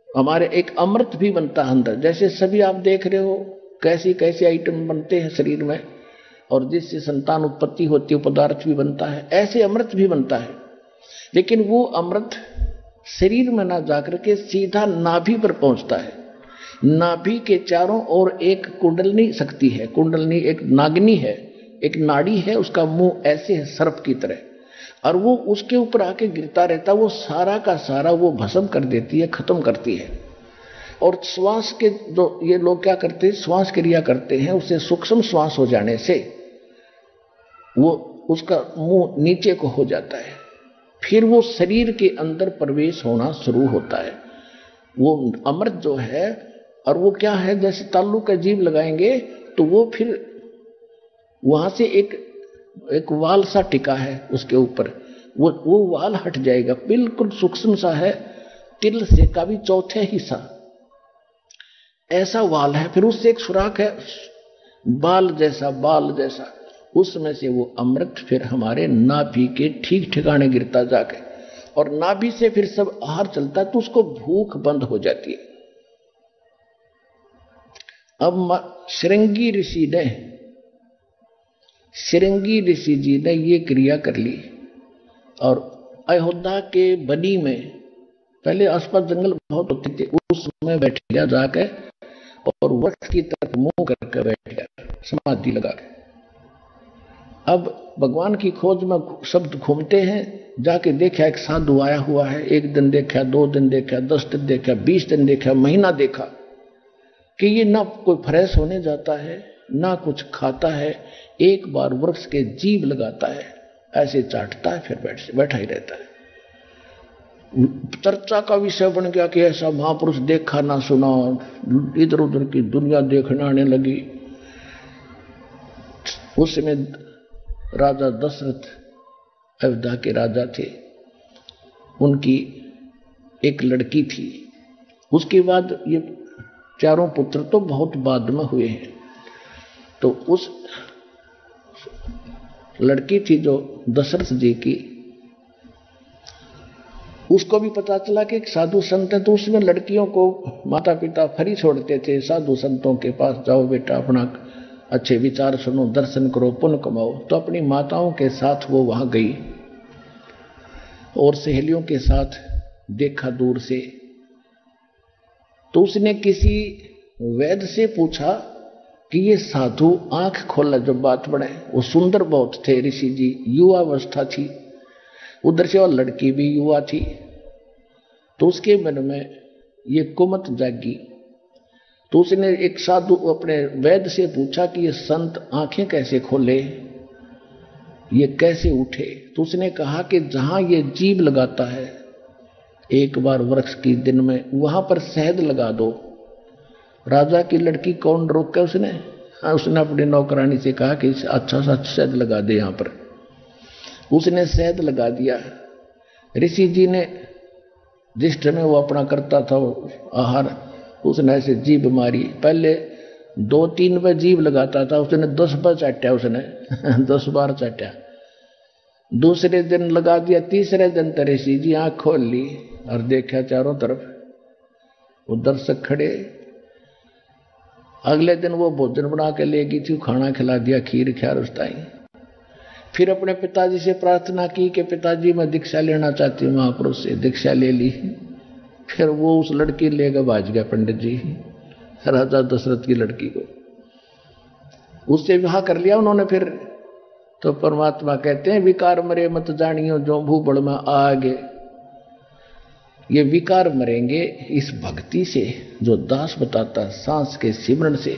हमारे एक अमृत भी बनता है अंदर, जैसे सभी आप देख रहे हो कैसी कैसे आइटम बनते हैं शरीर में, और जिससे संतान उत्पत्ति होती है पदार्थ भी बनता है, ऐसे अमृत भी बनता है। लेकिन वो अमृत शरीर में ना जाकर के सीधा नाभि पर पहुंचता है। नाभि के चारों ओर एक कुंडलनी शक्ति है, कुंडलनी एक नागिनी है, एक नाड़ी है, उसका मुंह ऐसे है सर्प की तरह, और वो उसके ऊपर आके गिरता रहता, वो सारा का सारा वो भस्म कर देती है, खत्म करती है। और श्वास के जो ये लोग क्या करते हैं, श्वास क्रिया करते हैं, उससे सूक्ष्म श्वास हो जाने से वो उसका मुंह नीचे को हो जाता है, फिर वो शरीर के अंदर प्रवेश होना शुरू होता है वो अमृत जो है। और वो क्या है, जैसे तालु का जीभ लगाएंगे तो वो फिर वहां से एक वाल सा टिका है उसके ऊपर, वो वाल हट जाएगा, बिल्कुल सूक्ष्म सा है, तिल से का भी चौथे हिस्सा ऐसा वाल है, फिर उससे एक सुराख है बाल जैसा, उसमें से वो अमृत फिर हमारे नाभि के ठीक ठिकाने गिरता जाके, और नाभि से फिर सब आहार चलता है तो उसको भूख बंद हो जाती है। अब श्रृंगी ऋषि जी ने ये क्रिया कर ली, और अयोध्या के बनी में पहले आसपास जंगल बहुत होते थे, उसमें बैठ गया जाके और वृक्ष की तरफ मुंह करके बैठ गया समाधि लगा के। अब भगवान की खोज में शब्द घूमते हैं, जाके देखा एक साधु आया हुआ है, एक दिन देखा, 2 दिन देखा, 10 दिन देखा, 20 दिन देखा, महीना देखा कि ये ना कोई फ्रेश होने जाता है ना कुछ खाता है, एक बार वृक्ष के जीभ लगाता है, ऐसे चाटता है, फिर बैठा ही रहता है। चर्चा का विषय बन गया कि ऐसा महापुरुष देखा ना सुना, इधर उधर की दुनिया देखने आने लगी। उस समय राजा दशरथ अयोध्या के राजा थे, उनकी एक लड़की थी, उसके बाद ये चारों पुत्र तो बहुत बाद में हुए हैं। तो उस लड़की थी जो दशरथ जी की, उसको भी पता चला कि एक साधु संत है, तो उसमें लड़कियों को माता पिता फ्री छोड़ते थे, साधु संतों के पास जाओ बेटा, अपना अच्छे विचार सुनो, दर्शन करो, पुण्य कमाओ। तो अपनी माताओं के साथ वो वहां गई और सहेलियों के साथ देखा दूर से। तो उसने किसी वैद्य से पूछा कि ये साधु आंख खोला जब बात बढ़े, वो सुंदर बहुत थे ऋषि जी, युवा अवस्था थी, उधर से और लड़की भी युवा थी। तो उसके मन में ये कुमत जागी, तो उसने एक साधु अपने वैद्य से पूछा कि ये संत आंखें कैसे खोले, ये कैसे उठे। तो उसने कहा कि जहां ये जीभ लगाता है एक बार वृक्ष की दिन में, वहां पर शहद लगा दो। राजा की लड़की कौन रोक के उसने अपनी नौकरानी से कहा कि अच्छा सा शहद लगा दे यहां पर। उसने शहद लगा दिया। ऋषि जी ने जिस समय वो अपना करता था आहार, उसने ऐसे जीभ मारी, पहले 2-3 बार जीभ लगाता था, उसने 10 बार चाटा, उसने 10 बार चाटा। दूसरे दिन लगा दिया, तीसरे दिन तो ऋषि जी आंख खोल ली और देखा चारों तरफ वो दर्शक खड़े। अगले दिन वो भोजन बना के ले गई थी, खाना खिला दिया, खीर ख्यार उस्ताई। फिर अपने पिताजी से प्रार्थना की कि पिताजी मैं दीक्षा लेना चाहती हूँ महापुरुष से, दीक्षा ले ली। फिर वो उस लड़की लेकर भाज गया पंडित जी, राजा दशरथ की लड़की को, उससे विवाह कर लिया उन्होंने। फिर तो परमात्मा कहते हैं विकार मरे मत जानियो जो भूबड़ में आगे। ये विकार मरेंगे इस भक्ति से, जो दास बताता सांस के सिमरण से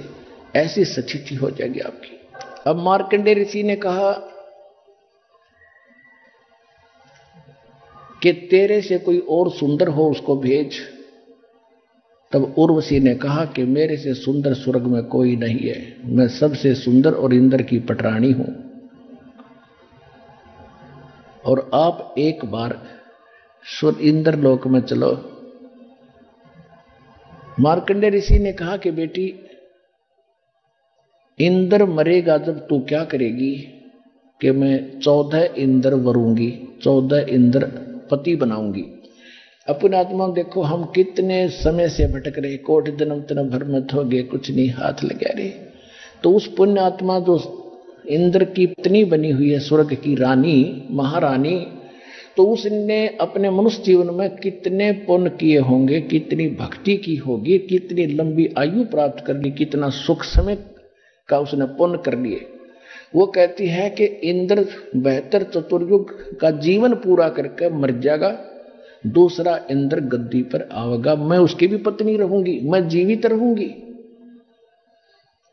ऐसी सचिति हो जाएगी आपकी। अब मार्कंडेय ऋषि ने कहा कि तेरे से कोई और सुंदर हो उसको भेज। तब उर्वशी ने कहा कि मेरे से सुंदर स्वर्ग में कोई नहीं है, मैं सबसे सुंदर और इंद्र की पटरानी हूं। और आप एक बार इंद्र लोक में चलो। मार्कंडेय ऋषि ने कहा कि बेटी, इंद्र मरेगा जब तू क्या करेगी कि मैं 14 इंद्र वरूंगी, 14 इंद्र पति बनाऊंगी। अपने आत्मा देखो, हम कितने समय से भटक रहे, कोटि जन्म तन भर में हो गए, कुछ नहीं हाथ लगा रहे। तो उस पुण्य आत्मा जो इंद्र की पत्नी बनी हुई है, स्वर्ग की रानी, महारानी, तो उसने अपने मनुष्य जीवन में कितने पुण्य किए होंगे, कितनी भक्ति की होगी, कितनी लंबी आयु प्राप्त कर ली, कितना सुख समय का उसने पुण्य कर लिए। वो कहती है कि इंद्र 72 चतुर्युग का जीवन पूरा करके मर जाएगा, दूसरा इंद्र गद्दी पर आवेगा, मैं उसकी भी पत्नी रहूंगी, मैं जीवित रहूंगी।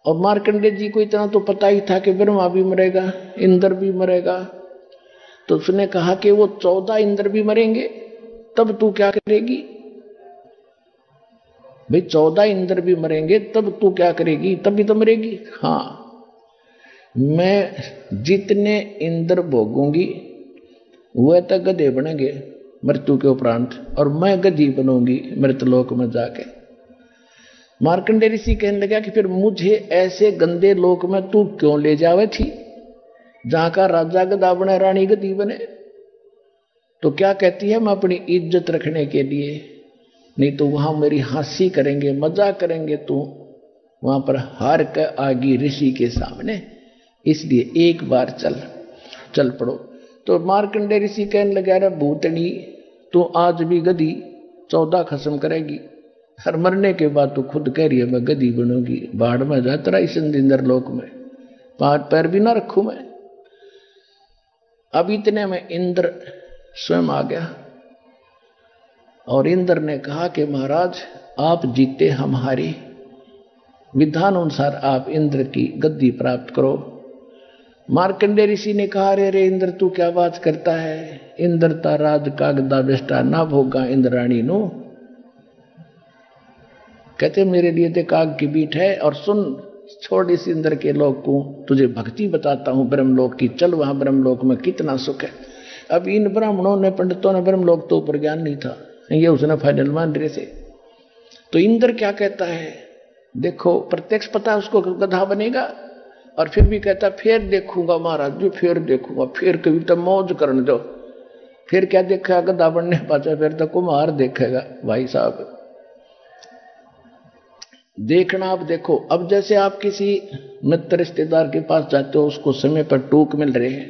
और मार्कंडेय जी को इतना तो पता ही था कि ब्रह्मा भी मरेगा, इंद्र भी मरेगा। तो उसने कहा कि वो 14 इंद्र भी मरेंगे, तब तू क्या करेगी भाई? 14 इंद्र भी मरेंगे तब तू क्या करेगी? तभी तो मरेगी। हाँ, मैं जितने इंद्र भोगूंगी वह तो गधे बनेंगे मृत्यु के उपरांत, और मैं गधी बनूंगी मृतलोक में जाके। मार्कंडेय ऋषि कहने लगा कि फिर मुझे ऐसे गंदे लोक में तू क्यों ले जावे थी, जहां का राजा गधा बने, रानी गधी बने। तो क्या कहती है, मैं अपनी इज्जत रखने के लिए, नहीं तो वहां मेरी हंसी करेंगे, मजाक करेंगे, तू वहां पर हार कर आगी ऋषि के सामने, इसलिए एक बार चल पड़ो। तो मार्कंडेय ऋषि कहने लगा, रे भूतनी, तू आज भी गधी 14 खत्म करेगी, हर मरने के बाद तू खुद कह रही है मैं गधी बनूंगी, बाढ़ में जा तेरा इस इंद्र लोक में पैर भी ना रखूं मैं। अब इतने में इंद्र स्वयं आ गया और इंद्र ने कहा कि महाराज, आप जीते, हम हारे, विधान अनुसार आप इंद्र की गद्दी प्राप्त करो। मार्कंडेय ऋषि ने कहा, रे इंद्र तू क्या बात करता है, इंद्र ता राज कागदा बेस्टा ना भोगा इंद्राणी नो। कहते मेरे लिए तो काग की बीट है, और सुन, छोड़ इस इंद्र के लोक को, तुझे भक्ति बताता हूं ब्रह्मलोक की, चल वहां ब्रह्मलोक में कितना सुख है। अब इन ब्राह्मणों ने, पंडितों ने ब्रह्मलोक तो ऊपर ज्ञान नहीं था, ये उसने फाइनल मान रहे थे। तो इंद्र क्या कहता है, देखो प्रत्यक्ष पता उसको गधा बनेगा, और फिर भी कहता फिर देखूंगा महाराज जी, फिर देखूंगा, फिर कभी तो मौज करने दो। फिर क्या देखा गधा बनने पाचा, फिर तो कुम्हार देखेगा। भाई साहब देखना, आप देखो, अब जैसे आप किसी मित्र रिश्तेदार के पास जाते हो, उसको समय पर टूक मिल रहे हैं,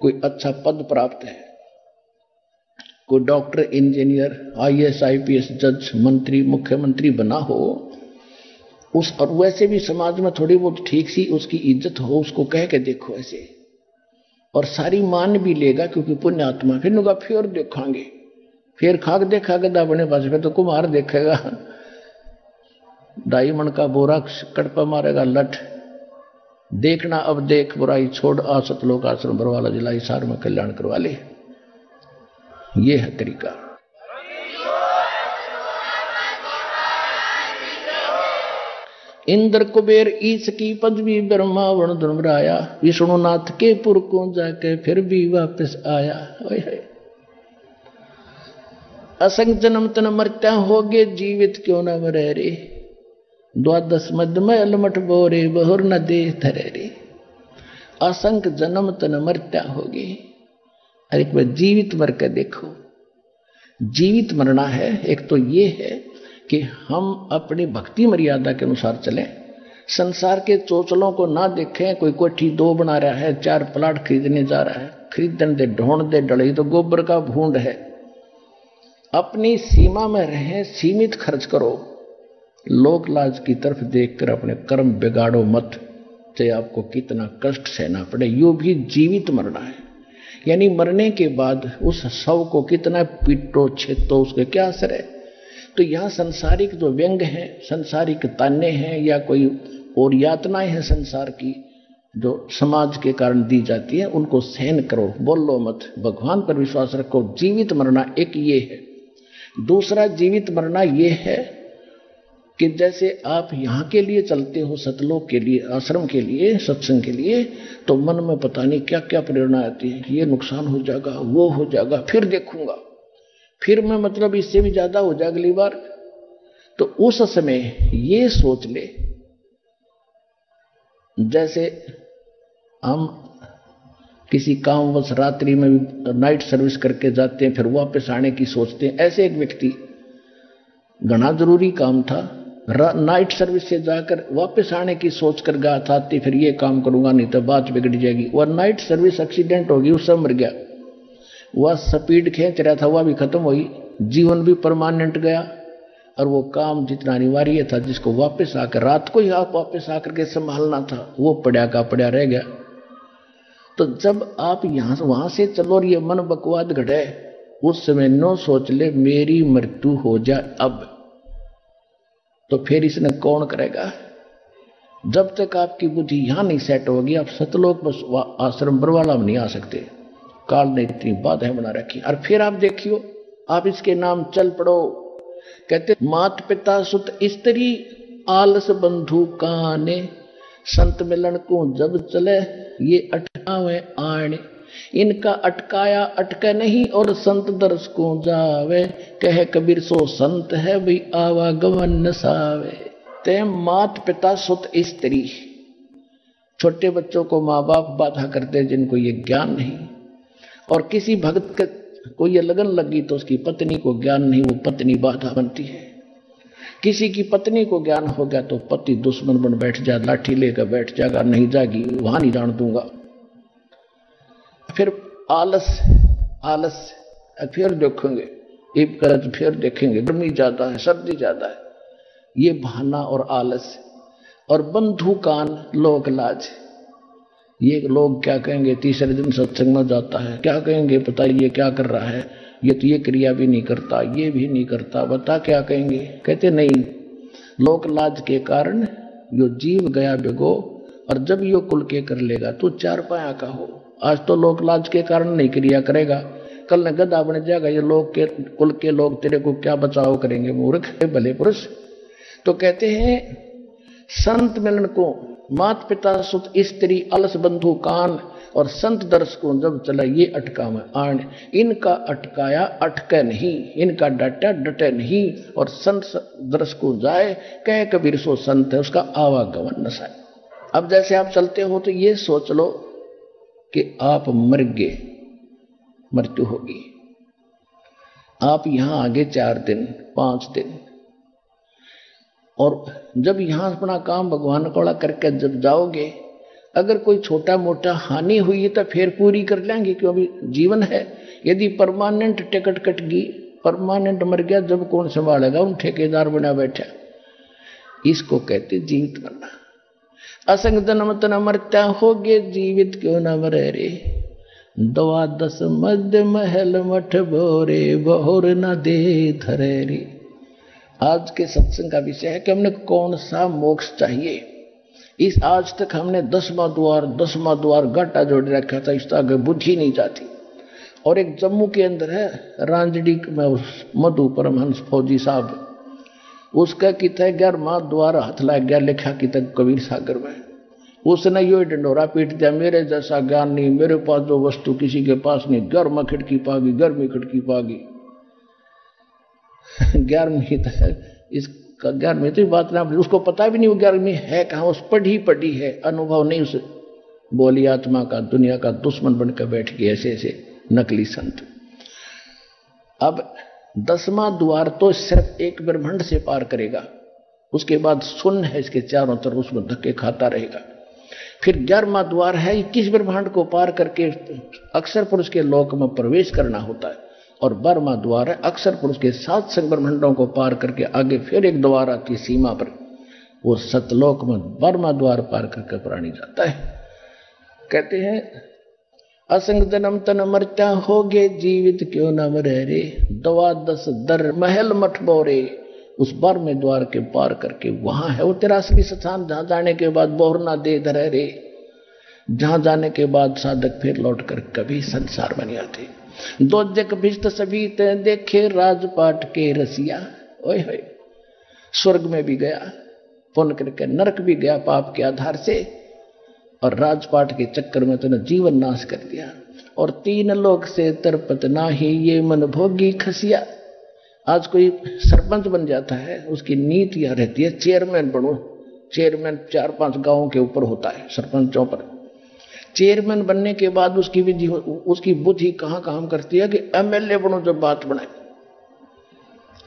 कोई अच्छा पद प्राप्त है, कोई डॉक्टर, इंजीनियर, IAS IPS, जज, मंत्री, मुख्यमंत्री बना हो, उस और वैसे भी समाज में थोड़ी बहुत ठीक सी उसकी इज्जत हो, उसको कह के देखो ऐसे, और सारी मान भी लेगा क्योंकि पुण्य आत्मा। फिर नुगा फिर देखांगे, फिर खाक देखा गदा बने पास, फिर तो कुम्हार देखेगा, 2.5 मन का बोरा कड़पा मारेगा लठ। देखना, अब देख बुराई छोड़, आ सतलोक आश्रम बरवाला जिला हिसार में कल्याण करवा ले। ये है तरीका। इंद्र कुबेर ईश की पदवी ब्रह्मा वर्ण धर्मराया, विष्णुनाथ के पुर को जाके फिर भी वापस आया। असंग जन्म तन मरत्या होगे, जीवित क्यों न मरे रे, 12 मद में अलमठ बोरे, बहुर न दे धरे रे। असंख्य जन्म तन मरत्या होगी, अरे एक बार जीवित मर के देखो। जीवित मरना है, एक तो ये है कि हम अपनी भक्ति मर्यादा के अनुसार चलें, संसार के चोचलों को ना देखें। कोई कोठी 2 बना रहा है, 4 प्लाट खरीदने जा रहा है, खरीदने दे, ढोंड दे डले तो गोबर का भूंड है। अपनी सीमा में रहें, सीमित खर्च करो, लोक लाज की तरफ देखकर अपने कर्म बिगाड़ो मत, चाहे आपको कितना कष्ट सहना पड़े। यो भी जीवित मरना है, यानी मरने के बाद उस शव को कितना पीटो छेतो उसके क्या असर है। तो यहाँ संसारिक जो व्यंग हैं, संसारिक ताने हैं या कोई और यातनाएं हैं संसार की जो समाज के कारण दी जाती है, उनको सहन करो, बोलो मत, भगवान पर विश्वास रखो। जीवित मरना एक ये है। दूसरा जीवित मरना ये है कि जैसे आप यहाँ के लिए चलते हो, सतलोक के लिए, आश्रम के लिए, सत्संग के लिए, तो मन में पता नहीं क्या क्या प्रेरणा आती है कि ये नुकसान हो जाएगा, वो हो जाएगा, फिर देखूंगा, फिर मैं मतलब इससे भी ज्यादा हो जाए अगली बार। तो उस समय ये सोच ले, जैसे हम किसी कामवश रात्रि में भी नाइट सर्विस करके जाते हैं, फिर वापस आने की सोचते हैं। ऐसे एक व्यक्ति, घना जरूरी काम था, नाइट सर्विस से जाकर वापस आने की सोच कर गया था, फिर ये काम करूंगा नहीं तो बात बिगड़ जाएगी। वह नाइट सर्विस एक्सीडेंट होगी, उससे मर गया। वह स्पीड खींच रहा था, वह भी खत्म हुई, जीवन भी परमानेंट गया, और वो काम जितना अनिवार्य था, जिसको वापस आकर रात को ही आप वापस आकर के संभालना था, वो पड़ा का पड़ा रह गया। तो जब आप यहां वहां से चलो और ये मन बकवाद घटे, उस समय नो सोच ले मेरी मृत्यु हो जाए अब, तो फिर इसने कौन करेगा। जब तक आपकी बुद्धि यहां नहीं सेट होगी, आप सतलोक बस आश्रम बरवाला में नहीं आ सकते। काल ने इतनी बाधाएं बना रखी। और फिर आप देखियो, आप इसके नाम चल पड़ो। कहते मात पिता सुत स्त्री आलस बंधु काने, संत मिलन को जब चले ये अटकावे आने, इनका अटकाया अटके नहीं और संत दर्श को जावे, कहे कबीर सो संत है भी आवागमन न सावे। ते मात पिता सुत स्त्री, छोटे बच्चों को माँ बाप बाधा करते जिनको ये ज्ञान नहीं, और किसी भक्त को ये लगन लगी तो उसकी पत्नी को ज्ञान नहीं, वो पत्नी बाधा बनती है। किसी की पत्नी को ज्ञान हो गया तो पति दुश्मन बन बैठ जाए, लाठी लेकर बैठ जाएगा, नहीं जाएगी, वहां नहीं जान दूंगा। फिर आलस, आलस फिर देखेंगे, ईब करत फिर देखेंगे, गर्मी ज्यादा है, सर्दी ज्यादा है, ये बहाना और आलस। और बंधु कान, लोक लाज, ये लोग क्या कहेंगे, तीसरे दिन सत्संग में जाता है, क्या कहेंगे पता ये क्या कर रहा है, ये तो ये क्रिया भी नहीं करता, ये भी नहीं करता, बता क्या कहेंगे। कहते नहीं, लोक लाज के कारण यो जीव गया बिगो, और जब यो कुल के कर लेगा तो चार पाया का हो। आज तो लोक लाज के कारण नहीं क्रिया करेगा, कल न गधा बन जाएगा। ये लोग के कुल के लोग तेरे को क्या बचाव करेंगे, मूर्ख भले पुरुष। तो कहते हैं संत मिलन को मात पिता सुत स्त्री अलस बंधु कान, और संत दर्श को जब चला ये अटका में आन, इनका अटकाया अटके नहीं, इनका डटा डटे नहीं, और संत दर्श को जाए, कहे कबीर सो संत है उसका आवागमन न साए। अब जैसे आप चलते हो तो ये सोच लो कि आप मर गए, मृत्यु होगी, आप यहां आगे 4 दिन 5 दिन, और जब यहां अपना काम भगवान कोड़ा करके जब जाओगे, अगर कोई छोटा मोटा हानि हुई है तो फिर पूरी कर लेंगे, क्योंकि जीवन है। यदि परमानेंट टिकट कट गई, परमानेंट मर गया, जब कौन संभालेगा, उन ठेकेदार बना बैठा। इसको कहते जीवित मरना। असंग जन्म तन मरत्या होगे, जीवित क्यों न मरे रे, 12 मध्य महल मठ भोरे, बहुर न दे धरे रे। आज के सत्संग का विषय है कि हमने कौन सा मोक्ष चाहिए। इस आज तक हमने 10वां द्वार घाटा जोड़ रखा था, इस आगे बुद्धि नहीं जाती। और एक जम्मू के अंदर है रांजड़ी में, उस मधु परमहंस फौजी साहब, उसका किता 11वां द्वार हाथ लग गया, लिखा किता कबीर सागर में। उसने यो डंडोरा पीट दिया, मेरे जैसा ज्ञान नहीं, मेरे पास जो वस्तु किसी के पास नहीं, 11वां खिड़की पागी, 11वीं खिड़की पागी। 11वीं इसका 11वीं तो बात ना, उसको पता भी नहीं वो 11वीं है कहाँ, उस पढ़ी है, अनुभव नहीं उसे। बोली आत्मा का दुनिया का दुश्मन बनकर बैठ गए ऐसे ऐसे नकली संत। अब 10वां द्वार तो सिर्फ एक ब्रह्मांड से पार करेगा, उसके बाद शून्य है इसके चारों तरफ, उसमें धक्के खाता रहेगा। फिर 11वां द्वार है 21 ब्रह्मांड को पार करके अक्षर पुरुष के लोक में प्रवेश करना होता है। और 12वां द्वार है अक्षर पुरुष के 7 संग ब्रह्मांडों को पार करके आगे फिर एक द्वार आती है सीमा पर, वो सतलोक में 12वां द्वार पार करके प्राणी जाता है। कहते हैं असंग जन्म तन मरता होगे जीवित क्यों न मरे रे, दवा दस दर महल मठ बोरे। उस बार में द्वार के पार करके वहां है वो तेरा असली स्थान, जहां जाने के बाद बोरना दे धरे रे, जहां जाने के बाद साधक फिर लौट कर कभी संसार में नहीं आते। दो जग भिष्ट सभी ते देखे राजपाट के रसिया। ओए होए, स्वर्ग में भी गया पुण्य करके, नरक भी गया पाप के आधार से, और राजपाट के चक्कर में तूने जीवन नाश कर दिया। और तीन लोक से तरपत नाही ये मन भोगी खसिया। आज कोई सरपंच बन जाता है, उसकी नीति यह रहती है चेयरमैन बनो। चेयरमैन 4-5 गांवों के ऊपर होता है, सरपंचों पर। चेयरमैन बनने के बाद उसकी बुद्धि कहां काम करती है कि एमएलए बनो जब बात बनाए।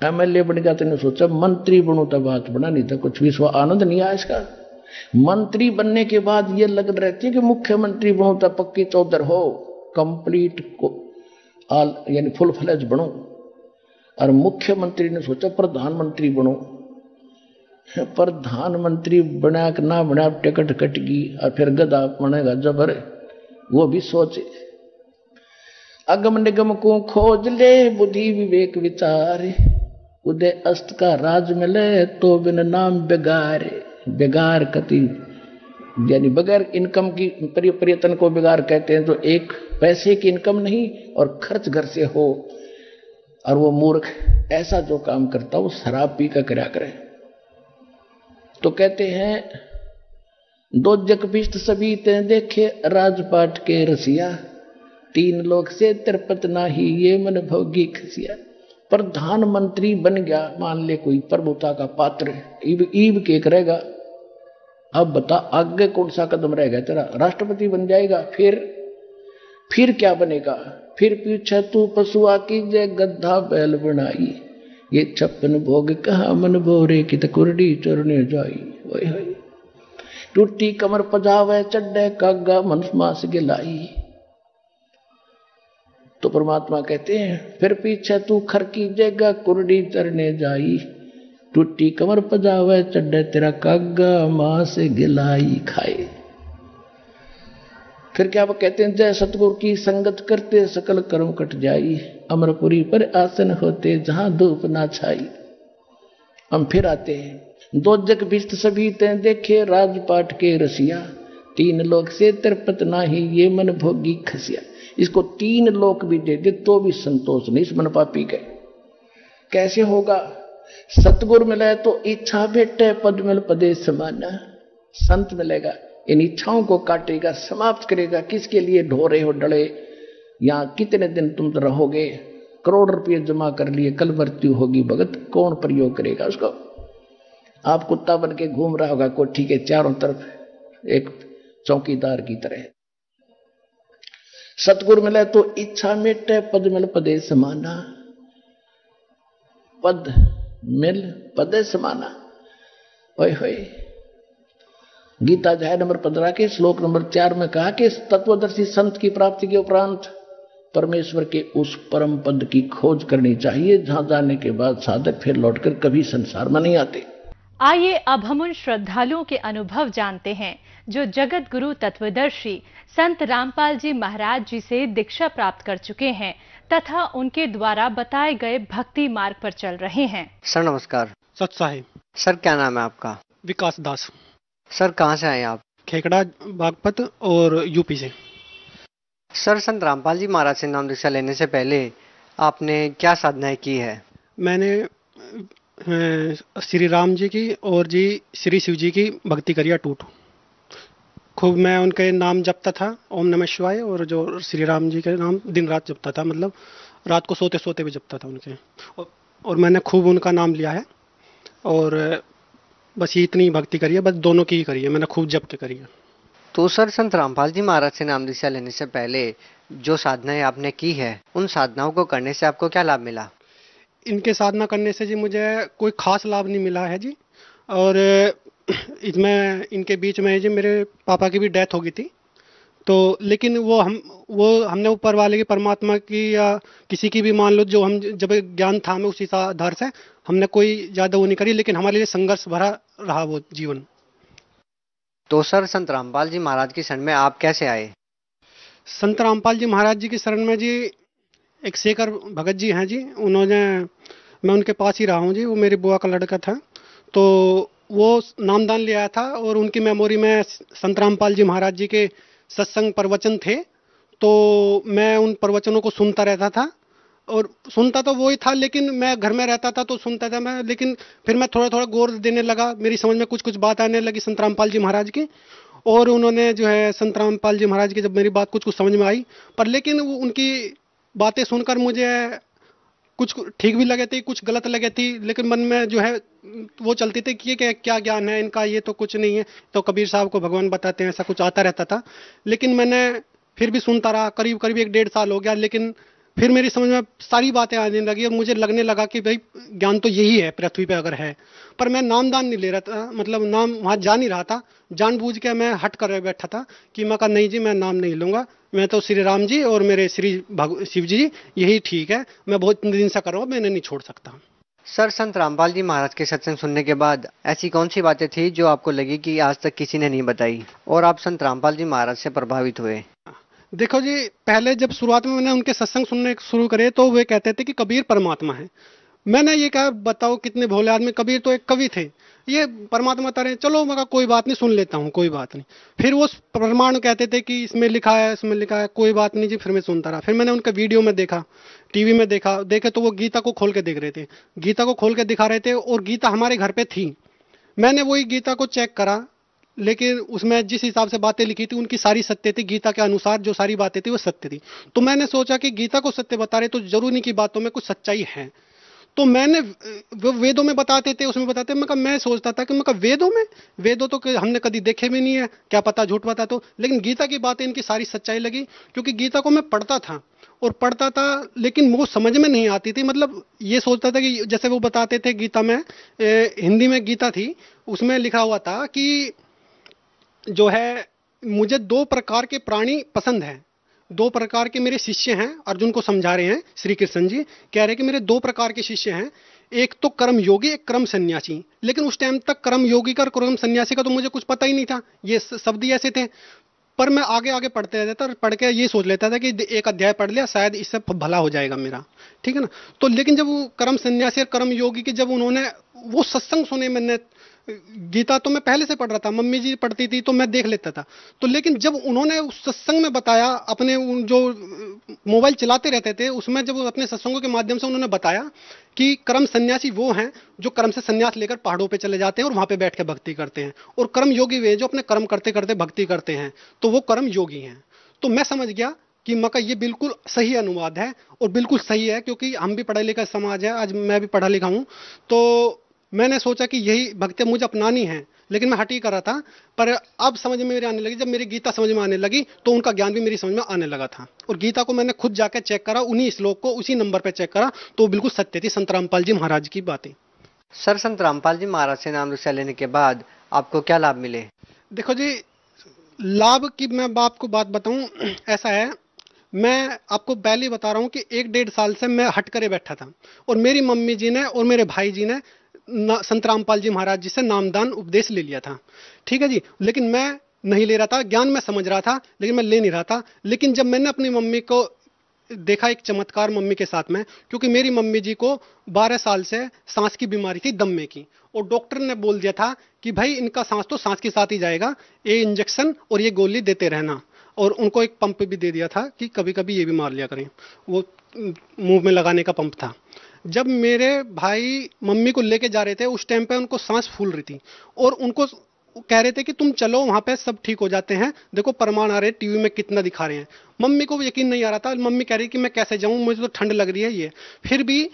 एमएलए बन गया तो सोचा मंत्री बनो तब बात बना, नहीं तो कुछ भी आनंद नहीं आया इसका। मंत्री बनने के बाद ये लगन रहती है कि मुख्यमंत्री बनो तब पक्की चौधर हो, कंप्लीट को यानी फुल फ्लेज बनो। और मुख्यमंत्री ने सोचा प्रधानमंत्री बनो। प्रधानमंत्री बना के ना बना टिकट कटगी और फिर गधा बनेगा जबर, वो भी सोचे। अगम निगम को खोज ले बुद्धि विवेक विचार, उदय अस्त का राज मिले तो बिन नाम बेगार। बेगार कति यानी बगैर इनकम की, पर्यटन को बेगार कहते हैं। तो एक पैसे की इनकम नहीं और खर्च घर से हो, और वो मूर्ख ऐसा जो काम करता वो शराब पी कर करया करे। तो कहते हैं दो जग भिष्ट सभी ते देखे राजपाट के रसिया, तीन लोक से तरपत नाही ये मन भोगी खसिया। प्रधानमंत्री बन गया, मान ले कोई प्रभुता का पात्र, ईब के करेगा। अब बता आगे कौन सा कदम रहेगा तेरा? राष्ट्रपति बन जाएगा, फिर क्या बनेगा? फिर पीछे तू पशुआ की जय गद्दा बैल बनाई, ये 56 भोग कहा मन भोरे की कुरडी चरने जाई। ओए होए, टूटी कमर पजावे चड्डे कागा मन मास गिलाई। तो परमात्मा कहते हैं फिर पीछे तू खर की जगह कुरडी चरने जाई, टूटी कमर पजावे चड्डे तेरा कागा मास गिलाई खाए। फिर क्या वो कहते हैं जय सतगुरु की संगत करते सकल कर्म कट जाई, अमरपुरी पर आसन होते जहां धूप ना छाई। हम फिर आते हैं दो जग भिष्ट सभी ते देखे राजपाट के रसिया, तीन लोक से तरपत नाही ये मन भोगी खसिया। इसको 3 लोक भी दे दे तो भी संतोष नहीं इस मन पापी के। कैसे होगा? सतगुरु मिले तो इच्छा भेटे पद मिल पदे समाना। संत मिलेगा, इन इच्छाओं को काटेगा, समाप्त करेगा। किसके लिए ढोरे हो डले, या कितने दिन तुम रहोगे? करोड़ रुपये जमा कर लिए, कल मृत्यु होगी भगत, कौन प्रयोग करेगा उसको? आप कुत्ता बन के घूम रहा होगा कोठी के चारों तरफ एक चौकीदार की तरह। सतगुरु मिले तो इच्छा मिटे पद मिल पदे समाना। पद मिल पदे समाना। ओए होए, गीता अध्याय नंबर 15 के श्लोक नंबर 4 में कहा कि तत्वदर्शी संत की प्राप्ति के उपरांत परमेश्वर के उस परम पद की खोज करनी चाहिए, जहां जाने के बाद साधक फिर लौटकर कभी संसार में नहीं आते। आइए अब हम उन श्रद्धालुओं के अनुभव जानते हैं जो जगत गुरु तत्वदर्शी संत रामपाल जी महाराज जी से दीक्षा प्राप्त कर चुके हैं तथा उनके द्वारा बताए गए भक्ति मार्ग पर चल रहे हैं। सर नमस्कार। सत साहिब। सर क्या नाम है आपका? विकास दास। सर कहाँ से आए आप? खेकड़ा बागपत और यूपी से। सर संत रामपाल जी महाराज से नाम दीक्षा लेने से पहले आपने क्या साधनाएं की है? मैंने श्री राम जी की और जी श्री शिव जी की भक्ति करिया टूट। खूब मैं उनके नाम जपता था, ओम नमः शिवाय, और जो श्री राम जी के नाम दिन रात जपता था, मतलब रात को सोते सोते भी जपता था उनके। और मैंने खूब उनका नाम लिया है और बस ये इतनी भक्ति करी है, बस दोनों की ही करी है, मैंने खूब जप के करी है। तो सर संत रामपाल जी महाराज से नाम दीक्षा लेने से पहले जो साधनाएं आपने की है, उन साधनाओं को करने से आपको क्या लाभ मिला? इनके साधना करने से जी मुझे कोई खास लाभ नहीं मिला है जी। और इसमें इनके बीच में जी मेरे पापा की भी डेथ हो गई थी, तो लेकिन हमने ऊपर वाले की, परमात्मा की या किसी की भी मान लो, जो हम जब ज्ञान था हमें उसी आधार से हमने कोई ज्यादा वो नहीं करी, लेकिन हमारे लिए संघर्ष भरा रहा वो जीवन। तो सर संत रामपाल जी महाराज की शरण में आप कैसे आए? संत रामपाल जी महाराज जी की शरण में जी एक शेखर भगत जी हैं जी, उन्होंने, मैं उनके पास ही रहा हूँ जी, वो मेरी बुआ का लड़का था, तो वो नामदान ले आया था और उनकी मेमोरी में संत रामपाल जी महाराज जी के सत्संग प्रवचन थे, तो मैं उन प्रवचनों को सुनता रहता था। और सुनता तो वही था, लेकिन मैं घर में रहता था तो सुनता था मैं, लेकिन फिर मैं थोड़ा थोड़ा गौर देने लगा, मेरी समझ में कुछ कुछ बात आने लगी संत रामपाल जी महाराज की। और उन्होंने जो है संत रामपाल जी महाराज की जब मेरी बात कुछ कुछ समझ में आई, पर लेकिन वो उनकी बातें सुनकर मुझे कुछ ठीक भी लगे थे, कुछ गलत लगे थी, लेकिन मन में जो है वो चलती थी कि ये क्या ज्ञान है इनका, ये तो कुछ नहीं है, तो कबीर साहब को भगवान बताते हैं, ऐसा कुछ आता रहता था। लेकिन मैंने फिर भी सुनता रहा, करीब करीब 1 डेढ़ साल हो गया, लेकिन फिर मेरी समझ में सारी बातें आने लगी और मुझे लगने लगा कि भाई ज्ञान तो यही है पृथ्वी पे अगर है। पर मैं नामदान नहीं ले रहा था, मतलब नाम वहां जा नहीं रहा था, जानबूझ के मैं हट कर बैठा था कि मैं कहा नहीं जी मैं नाम नहीं लूंगा, मैं तो श्री राम जी और मेरे श्री शिव जी यही ठीक है, मैं बहुत दिन से कर रहा हूँ, मैंने नहीं छोड़ सकता। सर, संत रामपाल जी महाराज के सत्संग सुनने के बाद ऐसी कौन सी बातें थी जो आपको लगी कि आज तक किसी ने नहीं बताई और आप संत रामपाल जी महाराज से प्रभावित हुए? देखो जी, पहले जब शुरुआत में मैंने उनके सत्संग सुनने शुरू करे तो वे कहते थे कि कबीर परमात्मा है। मैंने ये कहा बताओ कितने भोले आदमी, कबीर तो एक कवि थे, ये परमात्मा बता रहे हैं, चलो मगर कोई बात नहीं सुन लेता हूँ, कोई बात नहीं। फिर वो प्रमाण कहते थे कि इसमें लिखा है, इसमें लिखा है, कोई बात नहीं जी, फिर मैं सुनता रहा। फिर मैंने उनका वीडियो में देखा, टीवी में देखे तो वो गीता को खोल के देख रहे थे, गीता को खोल के दिखा रहे थे और गीता हमारे घर पे थी। मैंने वही गीता को चेक करा, लेकिन उसमें जिस हिसाब से बातें लिखी थी उनकी सारी सत्य थी, गीता के अनुसार जो सारी बातें थी वो सत्य थी। तो मैंने सोचा कि गीता को सत्य बता रहे तो जरूर नहीं की बातों में कुछ सच्चाई है। तो मैंने वो वेदों में बताते थे, उसमें बताते, मैं सोचता था कि वेदों तो हमने कभी देखे भी नहीं है, क्या पता झूठ बता तो, लेकिन गीता की बातें इनकी सारी सच्चाई लगी, क्योंकि गीता को मैं पढ़ता था लेकिन वो समझ में नहीं आती थी। मतलब ये सोचता था कि जैसे वो बताते थे गीता में, हिंदी में गीता थी, उसमें लिखा हुआ था कि जो है मुझे 2 प्रकार के प्राणी पसंद हैं, 2 प्रकार के मेरे शिष्य हैं। अर्जुन को समझा रहे हैं श्री कृष्ण जी, कह रहे हैं कि मेरे 2 प्रकार के शिष्य हैं, एक तो कर्म योगी, एक कर्म सन्यासी। लेकिन उस टाइम तक कर्म योगी का और कर्म सन्यासी का तो मुझे कुछ पता ही नहीं था, ये शब्द ही ऐसे थे। पर मैं आगे आगे पढ़ते रहता था और पढ़ के ये सोच लेता था कि एक अध्याय पढ़ लिया शायद इससे भला हो जाएगा मेरा, ठीक है ना। तो लेकिन जब वो कर्म सन्यासी और कर्म योगी की जब उन्होंने वो सत्संग सुने, मैंने गीता तो मैं पहले से पढ़ रहा था, मम्मी जी पढ़ती थी तो मैं देख लेता था, तो लेकिन जब उन्होंने उस सत्संग में बताया, अपने जो मोबाइल चलाते रहते थे उसमें जब अपने सत्संगों के माध्यम से उन्होंने बताया कि कर्म सन्यासी वो हैं जो कर्म से सन्यास लेकर पहाड़ों पे चले जाते हैं और वहां पे बैठ के भक्ति करते हैं, और कर्म योगी वे जो अपने कर्म करते करते भक्ति करते हैं, तो वो कर्म योगी हैं। तो मैं समझ गया कि मका ये बिल्कुल सही अनुवाद है और बिल्कुल सही है, क्योंकि हम भी पढ़ा लिखा समाज है, आज मैं भी पढ़ा लिखा हूं। तो मैंने सोचा कि यही भक्ति मुझे अपनानी है, लेकिन मैं हट ही कर रहा था। पर अब समझ में मेरे आने लगी, जब मेरी गीता समझ में आने लगी तो उनका ज्ञान भी मेरी समझ में आने लगा था। और गीता को मैंने खुद जाकर चेक करा, उन्हीं श्लोक को उसी नंबर पर चेक करा, तो बिल्कुल सत्य थी संत रामपाल जी महाराज की बातें। सर, संत रामपाल जी महाराज से नाम दीक्षा लेने के बाद आपको क्या लाभ मिले? देखो जी, लाभ की मैं आपको बात बताऊं, ऐसा है, मैं आपको पहले ही बता रहा हूं कि 1 डेढ़ साल से मैं हट करे बैठा था, और मेरी मम्मी जी ने और मेरे भाई जी ने संत रामपाल जी महाराज जी से नामदान उपदेश ले लिया था, ठीक है जी। लेकिन मैं नहीं ले रहा था, ज्ञान में समझ रहा था लेकिन मैं ले नहीं रहा था। लेकिन जब मैंने अपनी मम्मी को देखा, एक चमत्कार मम्मी के साथ में, क्योंकि मेरी मम्मी जी को 12 साल से सांस की बीमारी थी, दम्मे की, और डॉक्टर ने बोल दिया था कि भाई इनका सांस तो सांस के साथ ही जाएगा, ये इंजेक्शन और ये गोली देते रहना, और उनको एक पंप भी दे दिया था कि कभी कभी ये भी मार लिया करें, वो मुंह में लगाने का पंप था। जब मेरे भाई मम्मी को लेके जा रहे थे उस टाइम पे उनको सांस फूल रही थी, और उनको कह रहे थे कि तुम चलो वहां पे सब ठीक हो जाते हैं, देखो प्रमाण आ रहे हैं टीवी में कितना दिखा रहे हैं। मम्मी को यकीन नहीं आ रहा था, मम्मी कह रही कि मैं कैसे जाऊं, मुझे तो ठंड लग रही है ये। फिर भी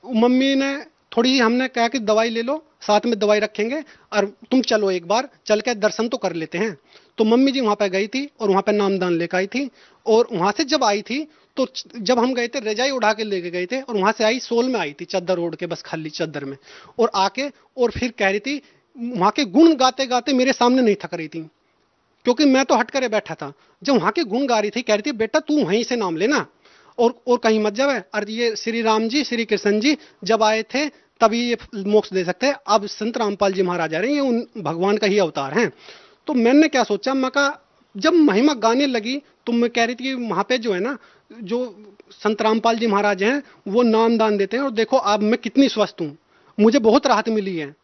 मम्मी ने थोड़ी, हमने कहा कि दवाई ले लो, साथ में दवाई रखेंगे, और तुम चलो एक बार चल के दर्शन तो कर लेते हैं। तो मम्मी जी वहां पे गई थी और वहां पे नामदान लेकर आई थी, और वहां से जब आई थी तो जब हम गए थे रजाई उड़ा के लेके गए थे, और वहां से आई सोल में आई थी, चादर ओढ़ के, बस खाली चादर में, और आके और फिर कह रही थी, वहां के गुण गाते गाते मेरे सामने नहीं थक रही थी, क्योंकि मैं तो हट करे बैठा था। जब वहां के गुण गा रही थी, कह रही थी बेटा तू वहीं से नाम लेना और कहीं मत जावे, और ये श्री राम जी श्री कृष्ण जी जब आए थे तभी ये मोक्ष दे सकते हैं, अब संत रामपाल जी महाराज आ रहे हैं, ये उन भगवान का ही अवतार हैं। तो मैंने क्या सोचा, मैं कहा जब महिमा गाने लगी तो मैं कह रही थी कि वहां पे जो है ना, जो संत रामपाल जी महाराज हैं वो नाम दान देते हैं, और देखो अब मैं कितनी स्वस्थ हूं, मुझे बहुत राहत मिली है।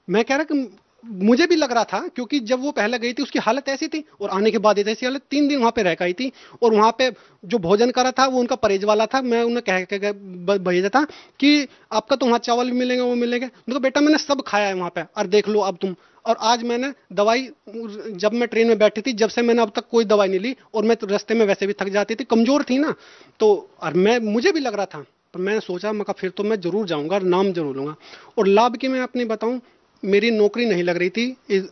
मैं कह रहा कि मुझे भी लग रहा था, क्योंकि जब वो पहले गई थी उसकी हालत ऐसी थी, और आने के बाद ऐसी हालत, 3 दिन वहां पे रह गई थी। और वहां पे जो भोजन करा था वो उनका परहेज वाला था, मैं उन्हें कह के भेजा था कि आपका तो वहां चावल भी मिलेंगे, वो मिलेंगे। उनको बेटा मैंने सब खाया है वहां पे, और देख लो अब तुम। और आज मैंने दवाई, जब मैं ट्रेन में बैठी थी, जब से मैंने अब तक कोई दवाई नहीं ली, और मैं तो रास्ते में वैसे भी थक जाती थी, कमजोर थी ना, तो और मुझे भी लग रहा था, पर मैंने सोचा मैं फिर तो मैं जरूर जाऊंगा, नाम जरूर लूंगा। और लाभ की मैं अपनी बताऊं, मेरी नौकरी नहीं लग रही थी,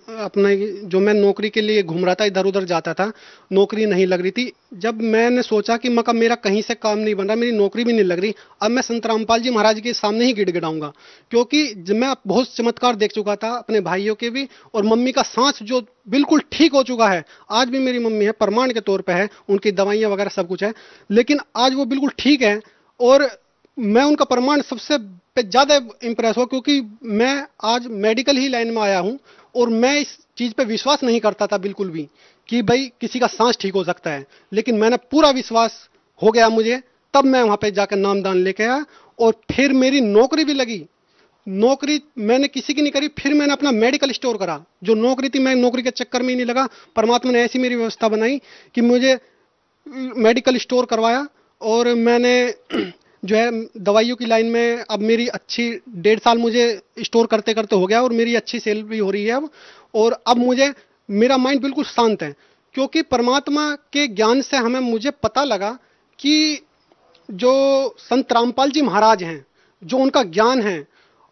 अपना जो मैं नौकरी के लिए घूम रहा था, इधर उधर जाता था, नौकरी नहीं लग रही थी। जब मैंने सोचा कि मेरा कहीं से काम नहीं बन रहा, मेरी नौकरी भी नहीं लग रही, अब मैं संत रामपाल जी महाराज के सामने ही गिड़गिड़ाऊंगा, क्योंकि जब मैं बहुत चमत्कार देख चुका था अपने भाइयों के भी, और मम्मी का सांस जो बिल्कुल ठीक हो चुका है। आज भी मेरी मम्मी है, प्रमाण के तौर पर है, उनकी दवाइयां वगैरह सब कुछ है, लेकिन आज वो बिल्कुल ठीक है। और मैं उनका प्रमाण सबसे पे ज्यादा इंप्रेस हुआ, क्योंकि मैं आज मेडिकल ही लाइन में आया हूं, और मैं इस चीज पे विश्वास नहीं करता था बिल्कुल भी कि भाई किसी का सांस ठीक हो सकता है, लेकिन मैंने पूरा विश्वास हो गया मुझे, तब मैं वहां पे जाकर नामदान लेके आया, और फिर मेरी नौकरी भी लगी। नौकरी मैंने किसी की नहीं करी, फिर मैंने अपना मेडिकल स्टोर करा। जो नौकरी थी, मैं नौकरी के चक्कर में ही नहीं लगा, परमात्मा ने ऐसी मेरी व्यवस्था बनाई कि मुझे मेडिकल स्टोर करवाया, और मैंने जो है दवाइयों की लाइन में अब मेरी अच्छी 1.5 साल मुझे स्टोर करते करते हो गया, और मेरी अच्छी सेल भी हो रही है अब। और अब मेरा माइंड बिल्कुल शांत है, क्योंकि परमात्मा के ज्ञान से मुझे पता लगा कि जो संत रामपाल जी महाराज हैं, जो उनका ज्ञान है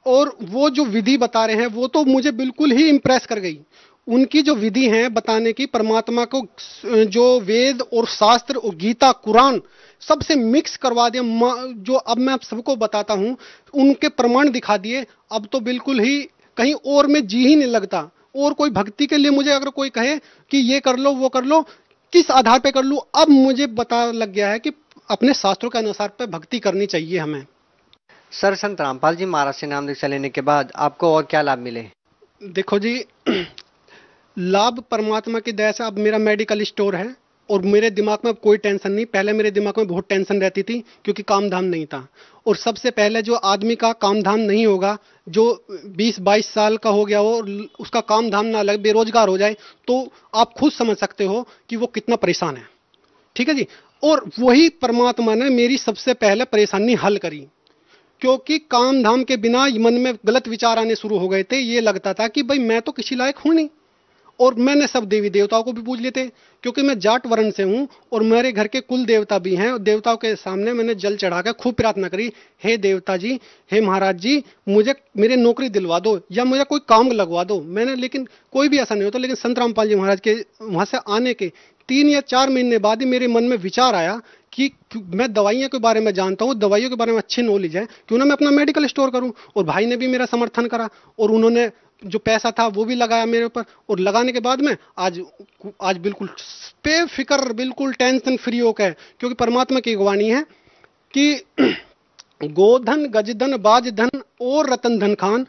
और वो जो विधि बता रहे हैं, वो तो मुझे बिल्कुल ही इंप्रेस कर गई। उनकी जो विधि है बताने की, परमात्मा को जो वेद और शास्त्र और गीता कुरान सबसे मिक्स करवा दिया, जो अब मैं आप सबको बताता हूं, उनके प्रमाण दिखा दिए। अब तो बिल्कुल ही कहीं और में जी ही नहीं लगता। और कोई भक्ति के लिए मुझे अगर कोई कहे कि ये कर लो वो कर लो, किस आधार पे कर लूं, अब मुझे पता लग गया है कि अपने शास्त्रों के अनुसार पे भक्ति करनी चाहिए हमें। सर, संत रामपाल जी महाराज से नाम दीक्षा लेने के बाद आपको और क्या लाभ मिले? देखो जी, लाभ परमात्मा की दया से अब मेरा मेडिकल स्टोर है, और मेरे दिमाग में अब कोई टेंशन नहीं। पहले मेरे दिमाग में बहुत टेंशन रहती थी, क्योंकि काम धाम नहीं था। और सबसे पहले जो आदमी का काम धाम नहीं होगा, जो 20-22 साल का हो गया हो, उसका काम धाम ना लगे, बेरोजगार हो जाए, तो आप खुद समझ सकते हो कि वो कितना परेशान है। ठीक है जी। और वही परमात्मा ने मेरी सबसे पहले परेशानी हल करी, क्योंकि काम धाम के बिना मन में गलत विचार आने शुरू हो गए थे। ये लगता था कि भाई मैं तो किसी लायक हूं नहीं, और मैंने सब देवी देवताओं को भी पूज लेते, क्योंकि मैं जाट वर्ण से हूं, और मेरे घर के कुल देवता भी हैं। देवताओं के सामने मैंने जल चढ़ाकर खूब प्रार्थना करी, हे देवता जी, हे महाराज जी, मुझे मेरी नौकरी दिलवा दो, या मुझे कोई काम लगवा दो। मैंने, लेकिन कोई भी ऐसा नहीं होता। लेकिन संत रामपाल जी महाराज के वहां से आने के 3 या 4 महीने बाद ही मेरे मन में विचार आया कि मैं दवाइयों के बारे में जानता हूं, दवाइयों के बारे में अच्छी नॉलेज है, क्यों ना मैं अपना मेडिकल स्टोर करूं। और भाई ने भी मेरा समर्थन करा, और उन्होंने जो पैसा था वो भी लगाया मेरे ऊपर, और लगाने के बाद में आज बिल्कुल बेफिक्र, बिल्कुल टेंशन फ्री होकर, क्योंकि परमात्मा की अगवानी है कि गोधन गजधन बाजधन और रतन धन खान,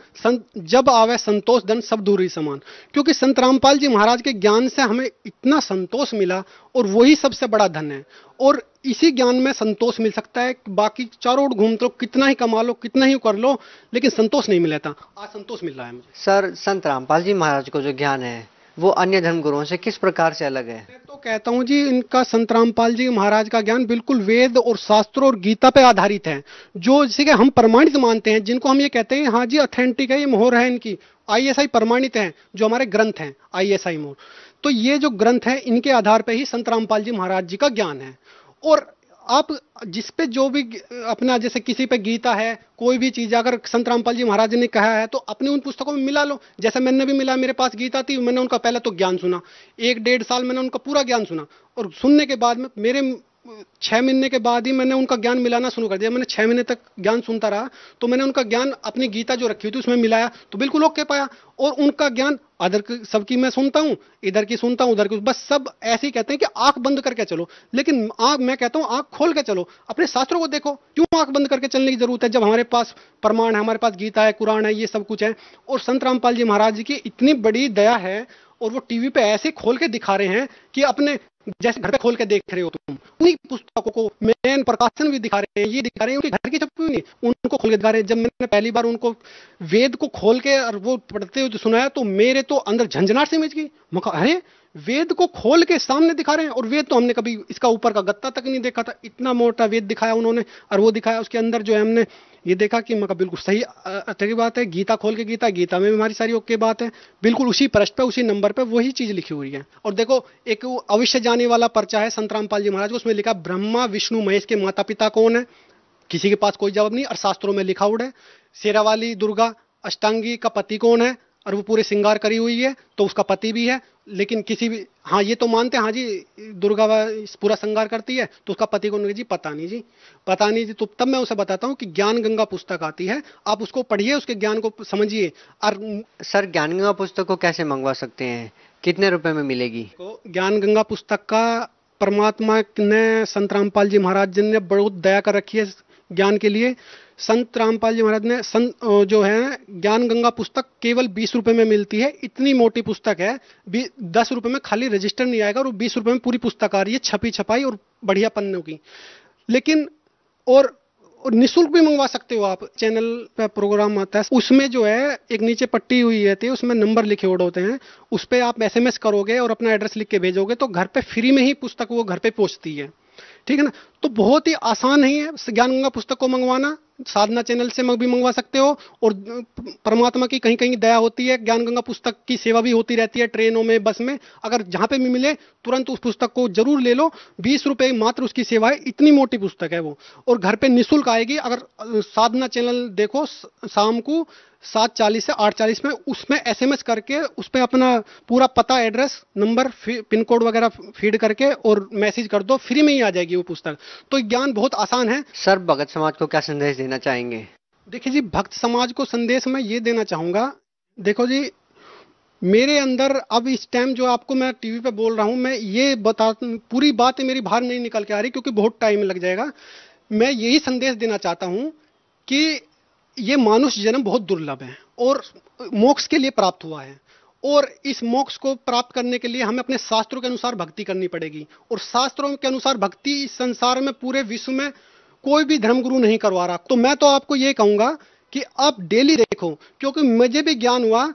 जब आवे संतोष धन सब दूरी समान। क्योंकि संत रामपाल जी महाराज के ज्ञान से हमें इतना संतोष मिला, और वही सबसे बड़ा धन है। और इसी ज्ञान में संतोष मिल सकता है। बाकी चारों ओर घूमते रहो, कितना ही कमा लो, कितना ही कर लो, लेकिन संतोष नहीं मिला था। आज संतोष मिल रहा है मुझे। सर, संत रामपाल जी महाराज को जो ज्ञान है वो अन्य धर्म गुरुओं से किस प्रकार से अलग है? मैं तो कहता हूं जी, इनका संत रामपाल जी महाराज का ज्ञान बिल्कुल वेद और शास्त्रों और गीता पे आधारित है, जो जिसे हम प्रमाणित मानते हैं, जिनको हम ये कहते हैं हाँ जी ऑथेंटिक है, ये मोहर है इनकी, ISI प्रमाणित है, जो हमारे ग्रंथ हैं ISI मोहर। तो ये जो ग्रंथ है, इनके आधार पर ही संत रामपाल जी महाराज जी का ज्ञान है। और आप जिस पे जो भी अपना, जैसे किसी पे गीता है, कोई भी चीज अगर संत रामपाल जी महाराज ने कहा है, तो अपने उन पुस्तकों में मिला लो। जैसे मैंने भी मिला, मेरे पास गीता थी, मैंने उनका पहले तो ज्ञान सुना, 1-1.5 साल मैंने उनका पूरा ज्ञान सुना, और सुनने के बाद में मेरे 6 महीने के बाद ही मैंने उनका ज्ञान मिलाना शुरू कर दिया। मैंने 6 महीने तक ज्ञान सुनता रहा, तो मैंने उनका ज्ञान अपनी गीता जो रखी हुई थी उसमें मिलाया, तो बिल्कुल ओके पाया। और उनका ज्ञान अदर सबकी मैं सुनता हूं, इधर की सुनता हूं, उधर की, बस सब ऐसे ही कहते हैं कि आंख बंद करके चलो, लेकिन मैं कहता हूं आंख खोल के चलो, अपने शास्त्रों को देखो। क्यों आंख बंद करके चलने की जरूरत है, जब हमारे पास प्रमाण है, हमारे पास गीता है, कुरान है, ये सब कुछ है। और संत रामपाल जी महाराज जी की इतनी बड़ी दया है, और वो टीवी पे ऐसे खोल के दिखा रहे हैं कि अपने जैसे घर पे खोल के देख रहे हो तुम। उन्हीं पुस्तकों को मेन प्रकाशन भी दिखा रहे हैं, ये दिखा रहे हैं उनके घर की छपी हुई नहीं, उनको खोल के दिखा रहे हैं। जब मैंने पहली बार उनको वेद को खोल के और वो पढ़ते हुए सुनाया तो मेरे तो अंदर झंझनाहट सी मच गई। मैं कहा अरे वेद को खोल के सामने दिखा रहे हैं, और वेद तो हमने कभी इसका ऊपर का गत्ता तक नहीं देखा था, इतना मोटा वेद दिखाया उन्होंने। और वो दिखाया उसके अंदर जो है हमने ये देखा कि मैं बिल्कुल सही अच्छी बात है। गीता खोल के गीता में भी हमारी सारी ओके बात है, बिल्कुल उसी पृष्ठ पे उसी नंबर पे वही चीज लिखी हुई है। और देखो एक अवश्य जाने वाला पर्चा है संत रामपाल जी महाराज, उसमें लिखा ब्रह्मा विष्णु महेश के माता पिता कौन है, किसी के पास कोई जवाब नहीं। और शास्त्रों में लिखा हुआ है शेरावाली दुर्गा अष्टांगी का पति कौन है, और वो पूरे श्रृंगार करी हुई है तो उसका पति भी है। लेकिन किसी भी हाँ ये तो मानते हैं हाँ जी दुर्गा पूरा श्रृंगार करती है तो उसका पति कौन है जी, पता नहीं जी। तो तब मैं उसे बताता हूँ कि ज्ञान गंगा पुस्तक आती है, आप उसको पढ़िए, उसके ज्ञान को समझिए। और सर ज्ञान गंगा पुस्तक को कैसे मंगवा सकते हैं, कितने रुपए में मिलेगी? ज्ञान गंगा पुस्तक का परमात्मा ने संत रामपाल जी महाराज जी ने बहुत दया कर रखी है ज्ञान के लिए। संत रामपाल जी महाराज ने जो है ज्ञान गंगा पुस्तक केवल 20 रुपए में मिलती है। इतनी मोटी पुस्तक है, 10 रुपए में खाली रजिस्टर नहीं आएगा, और 20 रुपए में पूरी पुस्तक आ रही है, छपी छपाई और बढ़िया पन्नों की। लेकिन और निःशुल्क भी मंगवा सकते हो आप। चैनल पे प्रोग्राम आता है, उसमें जो है एक नीचे पट्टी हुई रहती है, उसमें नंबर लिखे हुए होते हैं, उस पर आप SMS करोगे और अपना एड्रेस लिख के भेजोगे तो घर पे फ्री में ही पुस्तक वो घर पे पहुंचती है, ठीक है ना। तो बहुत ही आसान ही है ज्ञान गंगा पुस्तक को मंगवाना। साधना चैनल से भी मंगवा सकते हो, और परमात्मा की कहीं कहीं दया होती है, ज्ञान गंगा पुस्तक की सेवा भी होती रहती है ट्रेनों में, बस में। अगर जहां पे भी मिले तुरंत उस पुस्तक को जरूर ले लो, 20 रुपए मात्र उसकी सेवा है। इतनी मोटी पुस्तक है वो, और घर पे निःशुल्क आएगी। अगर साधना चैनल देखो शाम को 7:40 से 8:40 में, उसमें SMS करके उस पर अपना पूरा पता एड्रेस नंबर पिन कोड वगैरह फीड करके और मैसेज कर दो, फ्री में ही आ जाएगी वो पुस्तक। तो ज्ञान बहुत आसान है। सर भगत समाज को क्या संदेश देना चाहेंगे? देखिए जी, भक्त समाज को संदेश मैं ये देना चाहूंगा, देखो जी मेरे अंदर अब इस टाइम जो आपको मैं टीवी पे बोल रहा हूं, मैं ये पूरी बात मेरी बाहर नहीं निकल के आ रही क्योंकि बहुत टाइम लग जाएगा। मैं यही संदेश देना चाहता हूं कि ये मानुष जन्म बहुत दुर्लभ है और मोक्ष के लिए प्राप्त हुआ है, और इस मोक्ष को प्राप्त करने के लिए हमें अपने शास्त्रों के अनुसार भक्ति करनी पड़ेगी। और शास्त्रों के अनुसार भक्ति इस संसार में पूरे विश्व में कोई भी धर्मगुरु नहीं करवा रहा। तो मैं तो आपको ये कहूंगा कि आप डेली देखो, क्योंकि मुझे भी ज्ञान हुआ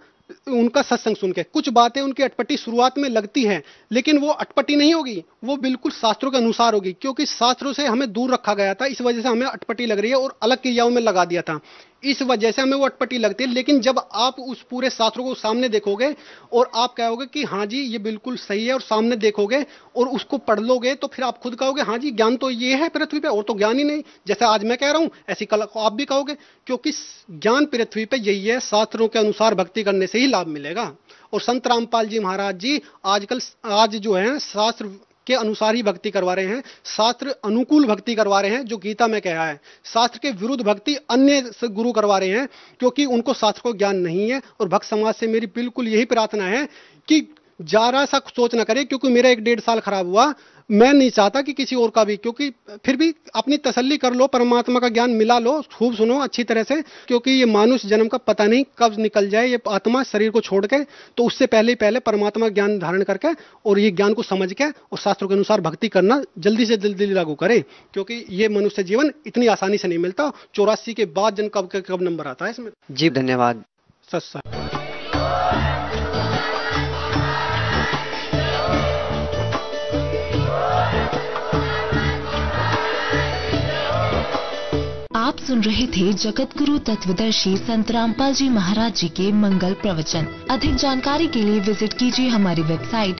उनका सत्संग सुन के। कुछ बातें उनकी अटपटी शुरुआत में लगती है, लेकिन वो अटपटी नहीं होगी, वो बिल्कुल शास्त्रों के अनुसार होगी, क्योंकि शास्त्रों से हमें दूर रखा गया था, इस वजह से हमें अटपटी लग रही है और अलग क्रियाओं में लगा दिया था, इस वजह से हमें वो अटपटी लगती है। लेकिन जब आप उस पूरे शास्त्रों को सामने देखोगे और आप कहोगे कि हाँ जी ये बिल्कुल सही है, और सामने देखोगे और उसको पढ़ लोगे, तो फिर आप खुद कहोगे हाँ जी ज्ञान तो ये है पृथ्वी पे, और तो ज्ञान ही नहीं। जैसे आज मैं कह रहा हूं ऐसी कल आप भी कहोगे, क्योंकि ज्ञान पृथ्वी पे यही है, शास्त्रों के अनुसार भक्ति करने से ही लाभ मिलेगा। और संत रामपाल जी महाराज जी आज जो है शास्त्र के अनुसार ही भक्ति करवा रहे हैं, शास्त्र अनुकूल भक्ति करवा रहे हैं, जो गीता में कहा है। शास्त्र के विरुद्ध भक्ति अन्य गुरु करवा रहे हैं, क्योंकि उनको शास्त्र को ज्ञान नहीं है। और भक्त समाज से मेरी बिल्कुल यही प्रार्थना है कि जरा सा सोच ना करे, क्योंकि मेरा 1-1.5 साल खराब हुआ, मैं नहीं चाहता कि किसी और का भी, क्योंकि फिर भी अपनी तसल्ली कर लो, परमात्मा का ज्ञान मिला लो, खूब सुनो अच्छी तरह से, क्योंकि ये मानुष जन्म का पता नहीं कब निकल जाए ये आत्मा शरीर को छोड़ के। तो उससे पहले ही पहले परमात्मा ज्ञान धारण करके और ये ज्ञान को समझ के और शास्त्रों के अनुसार भक्ति करना जल्दी से जल्दी लागू करे, क्योंकि ये मनुष्य जीवन इतनी आसानी से नहीं मिलता। 84 के बाद जन कब नंबर आता है इसमें। जी धन्यवाद। सच आप सुन रहे थे जगत गुरु तत्वदर्शी संत रामपाल जी महाराज जी के मंगल प्रवचन। अधिक जानकारी के लिए विजिट कीजिए हमारी वेबसाइट